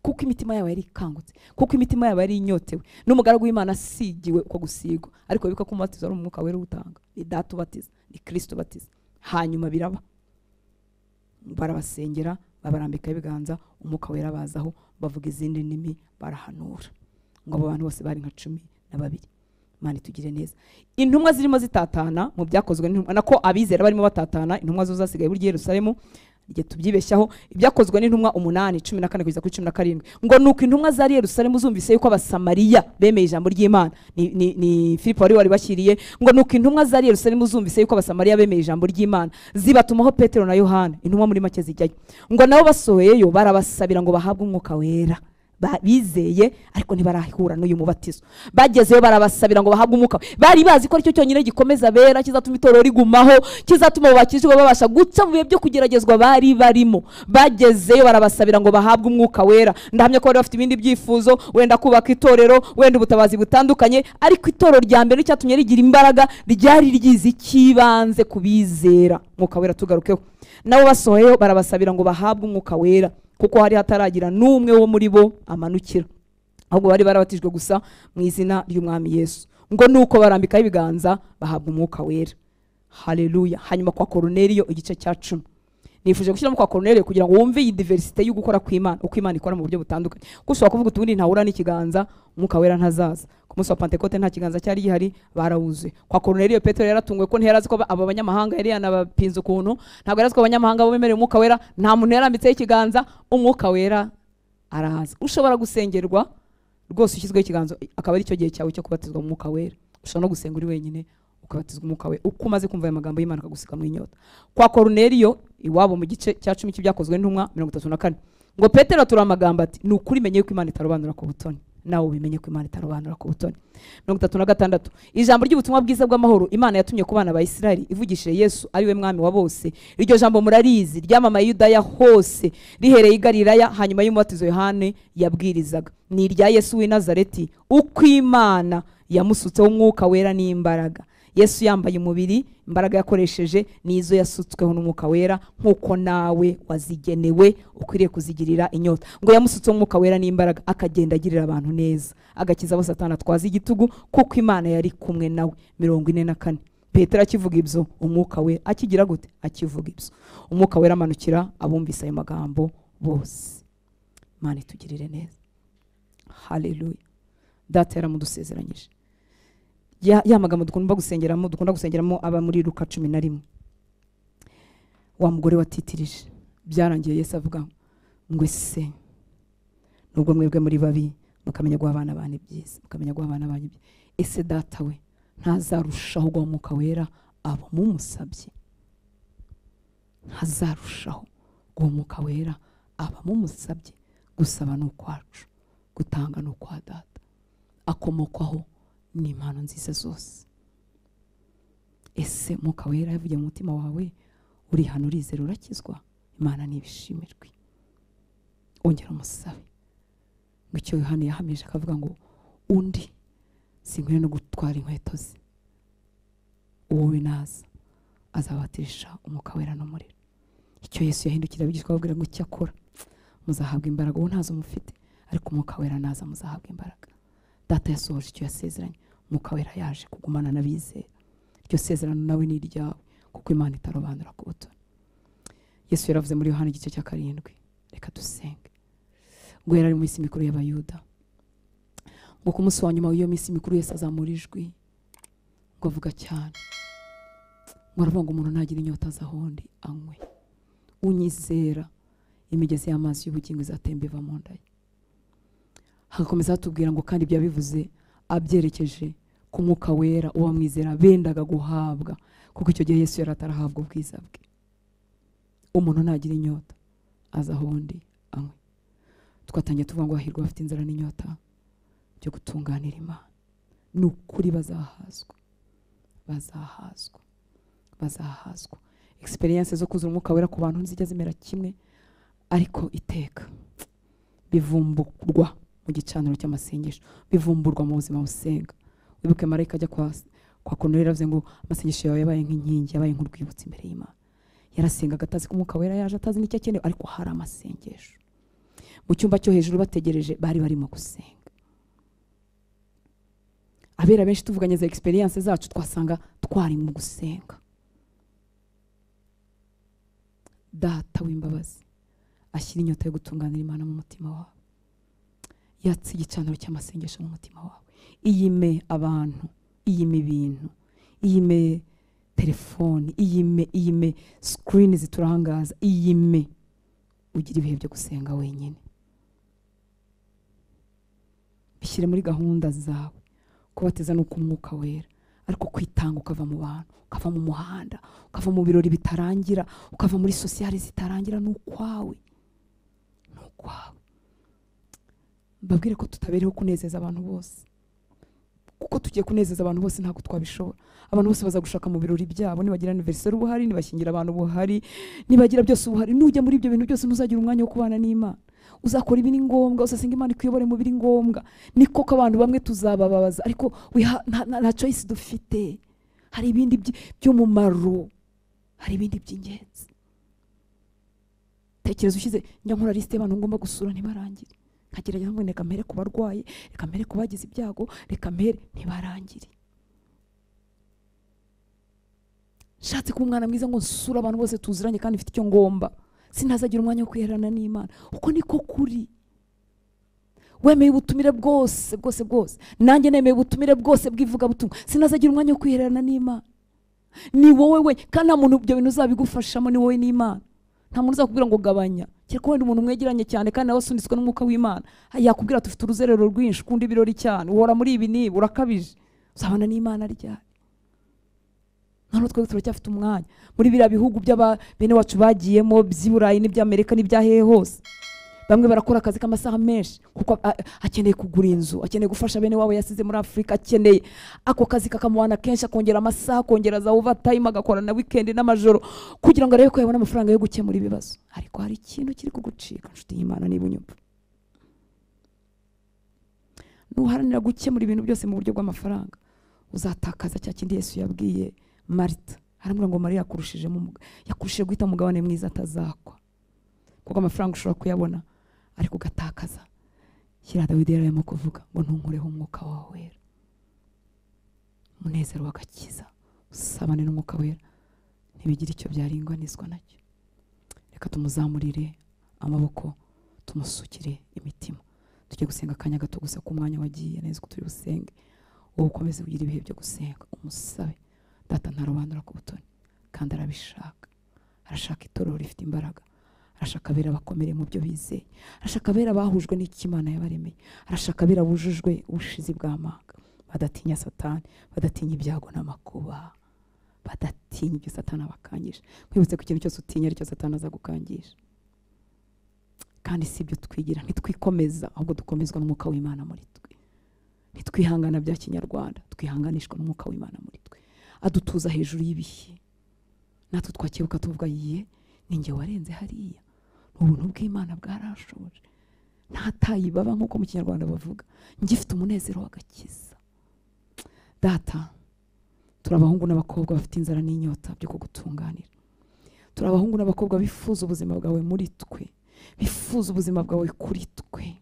Kuko imitima yabo yari ikangutse, kuko imitima yabo yari inyotewe. N'umugaragu w'Imana asigiwe uko gusigwa, ariko bibuka ko umubatizo ari umwuka wera utanga. Ni Data ubatiza, ni Kristo ubatiza. Hanyuma biraba, barabasengera, babarambika ibiganza, umwuka wera bazaho, bavuga izindi ndimi, barahanura. Ngo abo bantu bose bari nka 12. Imana itugire neza. Intumwa zirimo zitatana mu byakozwe n'intumwa, nako abizera barimo batatana, intumwa zo zasigaye buri Yerusalemu. Igihe tubyibeshyaho, ibyakozwe n'intumwa 8:14 kugeza kuri 17. Ngo nuko intumwa zari Yerusalemu zumvise yuko abasamariya bemeye ijambo ry'Imana. Ni Filipo wari bashyiriye. Ngo nuko intumwa zari Yerusalemu zumvise yuko abasamariya bemeye ijambo ry'Imana, zibatumaho Petero na Yohana, intumwa muri make zijyayo. Ngo nabo basohoyeyo barabasabira ngo bahabwe umwuka wera. bizeye ariko ntibarahura n'uyu mubatizo. Bagezeyo barabasabira ngo bahabwe umwuka. Bari bazi ko aricyo cyonyine gikomeza bera, kizatuma itorero riguma,ho kizatuma abakijijwe babasha guca mu bihe byo kugeragezwa bari barimo. Bagezeyo barabasabira ngo bahabwe umwuka wera. Ndahamya ko bari bafite ibindi byifuzo, wenda kubaka itorero, wenda ubutabazi butandukanye, ariko itorero rya mbere cyatumye rigira imbaraga ryari ryize ikibanze kubizera. Umwuka wera tugarukeho. Nabo basohoyeyo barabasabira ngo bahabwe umwuka wera, kuko hari hataragira n'umwe wo muri bo amanukira, ahubwo bari barabatijwe gusa mu izina ry'umwami Yesu. Ngo nuko barambikaho ibiganza bahabwa umwuka wera. Haleluya. Hanyuma kwa Koruneliyo igice cya 10. Nifuje gushyiramo kwa Koruneliyo kugira ngo wumve iyi diversite yo gukora kw'Imana, uko Imana ikora mu buryo butandukanye. Kuko kuvuga utundi ntahura n'ikiganza, umwuka wera ntazaza. Ku munsi wa Pentekote nta kiganza cyari gihari, barawuzuye. Kwa Koruneliyo Petero yaratungwe ko ntiyarazi ko aba banyamahanga yari yanabapinze ukuntu, ntabwo yarazi ko abanyamahanga bo bemereye umwuka wera, nta muntu yarambitseho ikiganza, umwuka wera araza. Ushobora gusengerwa rwose ushyizweho ikiganza, akaba ari cyo gihe cyawe cyo kubatizwa mu mwuka wera. Ushobora no gusenga uri wenyine ukabatizwa umwuka wera, uko umaze kumva aya magambo y'Imana akagusika mu inyota. Kwa Koruneliyo iwabo mu gice cya 10 cy'ibyakozwe n'intumwa 34, ngo Petero atura amagambo ati, ni ukuri menye ko Imana itarobanura ku butoni. Nawe ubimenye ko Imana itarobanura ku butoni. 36, ijambo ry'ubutumwa bwiza bw'amahoro Imana yatumye ku bana ba Isirayeli ivugishije Yesu ari we mwami wa bose. Iryo jambo murarizi, ryamamaye Yudaya hose, rihereye i Galilaya, hanyuma y'umubatizo Yohane yabwirizaga. Ni irya Yesu w'i Nazareti, uko Imana yamusutseho umwuka wera n'imbaraga. Yesu yambaye umubiri, imbaraga yakoresheje nizo yasutsweho n'umwuka wera, nkuko nawe wazigenewe ukwiriye kuzigirira inyota. Ngo yamusutseho umwuka wera n'imbaraga, akagenda agirira abantu neza, agakiza abo Satani atwaza igitugu, kuko Imana yari kumwe nawe. 44. Petero akivuga ibyo, umwuka wera akigira gute? Akivuga ibyo, umwuka wera amanukira abumvise ayo magambo bose. Imana itugirire neza. Haleluya. Data yaramudusezeranyije. Ya magambo dukunda gusengeramo aba muri Luka 11. Wa mugore watitirije, byarangiye Yesu avuga ngo ese nubwo mwebwe muri babi mukamenya guha abana bane byiza, mukamenya guha abana bane byiza, ese data we ntazarushaho guha umwuka wera abo mumusabye? Ntazarushaho guha umwuka wera aba mumusabye? Gusaba ni ukwacu, gutanga ni ukwa data, akomokwaho ni impano nziza zose. Ese umwuka wera yavuye mu mutima wawe, uri hano urizera urakizwa? Imana nibishimirwe. Ongera umusabe. Ngo icyo Yohana yahamije akavuga ngo undi sinkwiye no gutwara inkweto ze, wowe naza azabatisha umwuka wera n'umuriro. Icyo Yesu yahindukira abigishwa ababwira ngo icyo akora, muzahabwa imbaraga. Uwo ntazo mufite, ariko umwuka wera naza muzahabwa imbaraga. Data yasohoje icyo yasezeranye, umwuka wera yaje kugumana n'abizera. Iryo sezerano nawe ni iryawe, kuko Imana itarobanura ku butoni. Yesu yaravuze muri Yohana igice cya 7, reka dusenge. Ngo yari ari mu minsi mikuru y'Abayuda, ngo ku munsi wa nyuma w'iyo minsi mikuru Yesu azamura ijwi, ngo avuga cyane, ngo aravuga ngo umuntu ntagira inyota azahondi anywe, unyizera imigezi y'amazi y'ubugingo izatemba iva mu nda ye. Hagakomeza hatubwira ngo kandi byabivuze abyerekeje ku mwuka wera uwo mwizera bendaga guhabwa, kuko icyo gihe Yesu yari atarahabwa ubwiza bwe. Umuntu ntagira inyota azahondi anywe. Twatangiye tuvuga ngo hahirwa bafite inzara n'inyota byo gutunganira Imana. Ni ukuri bazahazwa, bazahazwa, bazahazwa. Experience zo kuzura umwuka wera ku bantu nzijya zimera kimwe, ariko iteka bivumburwa mu gicaniro cy'amasengesho, bivumburwa mu buzima busenga. Wibuke marayika ajya kwa Koruneliyo yavuze ngo amasengesho yawe yabaye nk'inkingi, yabaye nk'urwibutso imbere y'Imana. Yarasengaga atazi ko umwuka wera yaje, atazi n'icyo akeneye, ariko hari amasengesho. Mu cyumba cyo hejuru bategereje, bari barimo gusenga. Abera benshi tuvuganye za experience zacu twasanga twari mu gusenga. Data w'imbabazi ashyira inyota yo gutunganira Imana mu mutima wawe, yatse igicaniro cy'amasengesho mu mutima wawe. Iyime abantu, iyime ibintu, iyime telefoni, iyime screen ziturangaza, iyime ugira ibihe byo gusenga wenyine. Bishyire muri gahunda zawe. Kubateza nuko umwuka wera, ariko kwitanga ukava mu bantu, ukava mu muhanda, ukava mu birori bitarangira, ukava muri sociale zitarangira, n'ukwawe, n'ukwawe. mbabwire ko tutabereho kunezeza abantu bose, kuko tugiye kunezeza abantu bose ntabwo twabishobora. Abantu bose baza gushaka mu birori byabo, nibagira anniversaire ubuhari, nibashyingira abantu ubuhari, nibagira byose ubuhari. Nujya muri ibyo bintu byose ntuzagira umwanya wo kubana n'Imana. Uzakora ibi ni ngombwa, uzasenga Imana ikuyobore mu biri ngombwa. Niko ko abantu bamwe tuzabababaza, ariko nta choice dufite. Hari ibindi by'umumaro, hari ibindi by'ingenzi. Tekereza ushyize njya nkora liste y'abantu ngomba gusura ntibarangire, nkagerageza ngo reka mpere ku barwayi, reka mpere ku bagize ibyago, reka mpere, ntibarangire. Shatse kuba umwana mwiza ngo nsura abantu bose tuziranye kandi mfite icyo ngomba, sinazagira umwanya wo kwihererana n'Imana. Uko niko kuri. Wemeye ubutumire bwose bwose bwose, nanjye nemeye ubutumire bwose bw'ivugabutumwa, sinazagira umwanya wo kwihererana n'Imana. Ni wowe we, kandi nta muntu ibyo bintu uzabigufashamo, ni wowe n'Imana. Nta muntu uzakubwira ngo gabanya, cyangwa wenda umuntu mwegeranye cyane kandi nawe asunditswe n'umwuka w'Imana yakubwira tufite uruzerero rwinshi, ukunda ibirori cyane, uhora muri ibi niba urakabije, uzabana n'Imana ryari? None twebwe turacyafite umwanya muri biriya bihugu bene wacu bagiyemo by'Iburayi n'iby'Amerika n'ibyahehe hose. Bamwe barakora akazi k'amasaha menshi kuko akeneye kugura inzu, akeneye gufasha bene wabo yasize muri Afrika, akeneye ako kazi kakamuhana kenshi, akongera amasaha, akongera za overtime, agakora na weekend n'amajoro kugira ngo arebe ko yabona amafaranga yo gukemura ibibazo. Ariko hari ikintu kiri kugucika nshuti y'Imana niba unyumva. Nuharanira gukemura ibintu byose mu buryo bw'amafaranga, uzatakaza cya kindi Yesu yabwiye Marita. Haramubwira ngo Mariya yakurushije guhita umugabane mwiza atazakwa, kuko amafaranga ushobora kuyabona ariko ugatakaza. Shyira Dawidi yarimo kuvuga ngo ntunkureho umwuka wawe wera, umunezero w'agakiza, usabane n'umwuka wera, ntibigire icyo byaringanizwa nacyo. Reka tumuzamurire amaboko, tumusukire imitima, tujye gusenga akanya gato gusa ku mwanya wagiye neza ko turi busenge. Wowe ukomeze kugira ibihe byo gusenga, umusabe. Data ntarobanura ku butoni kandi arabishaka. Arashaka itorero rifite imbaraga, arashaka abera bakomere mu byo bizeye, arashaka abera bahujwe n'Imana yabaremeye, arashaka abera bujujwe ubushizi bw'amanga, badatinya Satani, badatinya ibyago n'amakuba, badatinya ibyo Satani abakangisha. Kwibutse ku kintu cyose utinya aricyo Satani azagukangisha. Kandi si ibyo twigira, ntitwikomeza, ahubwo dukomezwa n'umwuka w'Imana muri twe. Ntitwihangana bya kinyarwanda, twihanganishwa n'umwuka w'Imana muri twe, adutuza hejuru y'ibihe. Natwe twakebuka tuvuga yiye ninjye warenze hariya, ubuntu bw'Imana bwarashoje, ntatayibaba nk'uko mu kinyarwanda bavuga, ngifite umunezero w'agakiza. Data, turabahungu n'abakobwa bafite inzara n'inyota byo kugutunganira. Turabahungu n'abakobwa bifuza ubuzima bwawe muri twe, bifuza ubuzima bwawe kuri twe.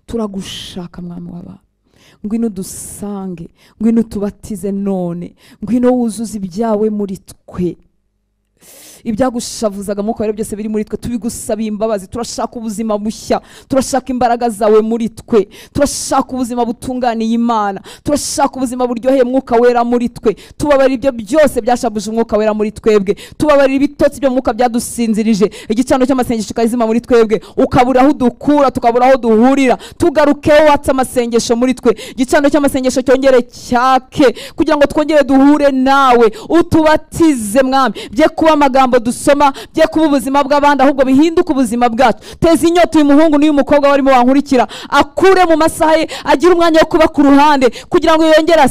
Turagushaka mwami w'abantu, ngwino dusange, ngwino tubatize none, ngwino wuzuza ibyawe muri twe. Ibyagushavuzaga mwuka wera byose biri muri twe tubigusabiye imbabazi. Turashaka ubuzima bushya, turashaka imbaraga zawe muri twe, turashaka ubuzima butunganiye Imana, turashaka ubuzima buryoheye mwuka wera muri twe. Tubabarira ibyo byose byashabuje umwuka wera muri twebwe, tubabarira ibitotsi byo mwuka byadusinzirije, igicano cy'amasengesho kazima muri twebwe, ukabura aho dukura, tukabura aho duhurira. Tugarukeho watsa amasengesho muri twe, igicano cy'amasengesho cyongere cyake kugira ngo twongere duhure nawe, utubatize mwami, bye kuba amagambo dusoma, bye kuba ubuzima bw'abandi, ahubwo bihinduka ubuzima bwacu. Teza inyota uyu muhungu n'uyu mukobwa barimo wankurikira, akure mu masaha ye, agira umwanya wo kuba ku ruhande kugira ngo yongere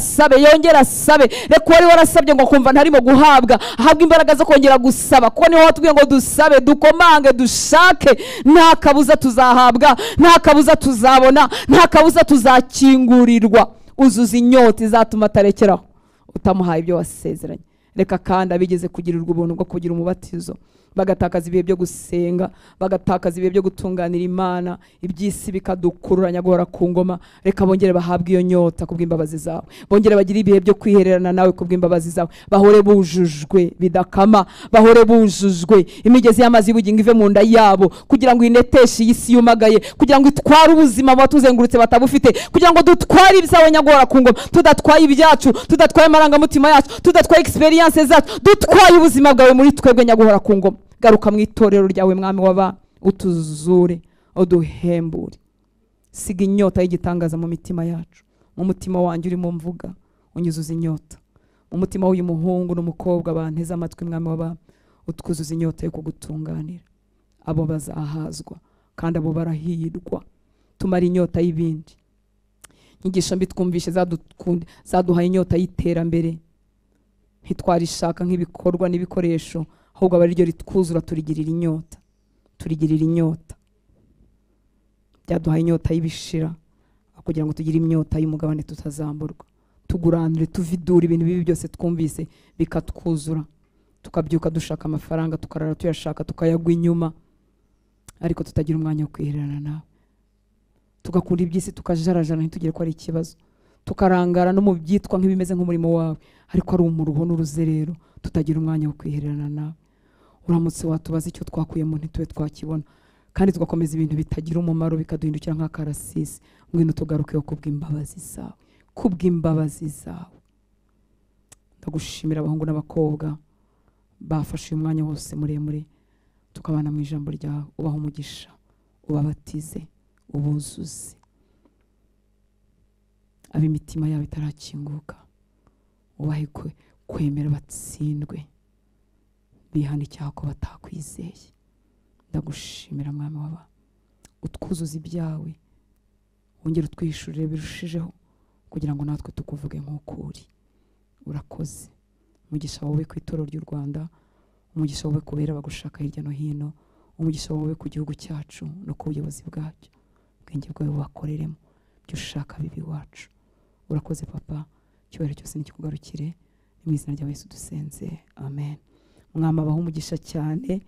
asabe. Reka wari warasabye ngo kumva ntarimo guhabwa, ahabwa imbaraga zo kongera gusaba, kuko niho watubwiye ngo dusabe, dukomange, dushake, nta kabuza tuzahabwa, nta kabuza tuzabona, nta kabuza tuzakingurirwa. Uzuza inyota izatuma atarekeraho utamuhaye ibyo wasezeranye. Reka kandi abigeze kugirirwa ubuntu bwo kugira umubatizo, bagatakaza ibihe byo gusenga, bagatakaza ibihe byo gutunganira Imana, iby'isi bikadukururanya guhora ku ngoma. Reka bongere bahabwe iyo nyota kubw'imbabazi zawe, bongere bagire ibihe byo kwihererana nawe kubw'imbabazi zawe, bahore bujujwe bidakama, bahore bujujwe imigezi y'amazi y'ubugingo ive mu nda yabo, kugira ngo ineteshe iyi si yumagaye, kugira ngo itware ubuzima batuzengurutse batabufite, kugira ngo dutware ibyawe nyagora ku ngoma, tudatwaye ibyacu, tudatwaye amarangamutima yacu, tudatwaye experience zacu, dutwaye ubuzima bwawe muri twebwe nyaguhora ku ngoma. Garuka mu itorero ryawe mwami w'abantu, utuzure, uduhembure. Siga inyota y'igitangaza mu mitima yacu, mu mutima wanjye urimo mvuga, unyuzuza inyota. Mu mutima w'uyu muhungu n'umukobwa banteze amatwi mwami w'abantu, utwuzuza inyota yo kugutunganira. Abo bazahazwa kandi abo barahirwa. nitumara inyota y'ibindi. Inyigisho mbi twumvishe zaduhaye inyota y'iterambere, ntitwarishaka nk'ibikorwa n'ibikoresho, ahubwo aba ari ryo ritwuzura, turigirira inyota. Byaduhaye inyota y'ibishira kugira ngo tugire inyota y'umugabane tutazamburwa. Tuguranire, tuvidura ibintu bibi byose twumvise bikatwuzura, tukabyuka dushaka amafaranga, tukarara tuyashaka, tukayagwa inyuma, ariko tutagira umwanya wo kwihererana nawe. Tugakunda iby'isi, tukajarajana, ntitugire ko ari ikibazo, tukarangara no mu byitwa nk'ibimeze nk'umurimo wawe, ariko ari umuruho n'uruzerero, tutagira umwanya wo kwihererana nawe. Uramutse watubaza icyo twakuyemo ntitube twakibona, kandi tugakomeza ibintu bitagira umumaro bikaduhindukira nk'akarasisi. Ngwino tugarukeho kubw'imbabazi zawe. Ndagushimira abahungu n'abakobwa bafashe uyu mwanya wose muremure tukabana mu ijambo ryawe. Ubaha umugisha, ubabatize, ubuzuze ab'imitima yabo itarakinguka, ubahe kwemera batsindwe, bihana icyaha ko batakwizeye. Ndagushimira mwami w'aba, utwuzuza ibyawe, wongere utwihishurire birushijeho, kugira ngo natwe tukuvuge nk'uko uri. Urakoze. Umugisha wawe ku itorero ry'u Rwanda, umugisha wawe kubera bagushaka hirya no hino, umugisha wawe ku gihugu cyacu no ku buyobozi bwacyo. Ubwenge bwawe bubakoreremo ibyo ushaka bibi wacu. Urakoze papa, icyubahiro cyose nikikugarukire, mu izina rya Yesu dusenze, amen. Mwami abaha umugisha cyane.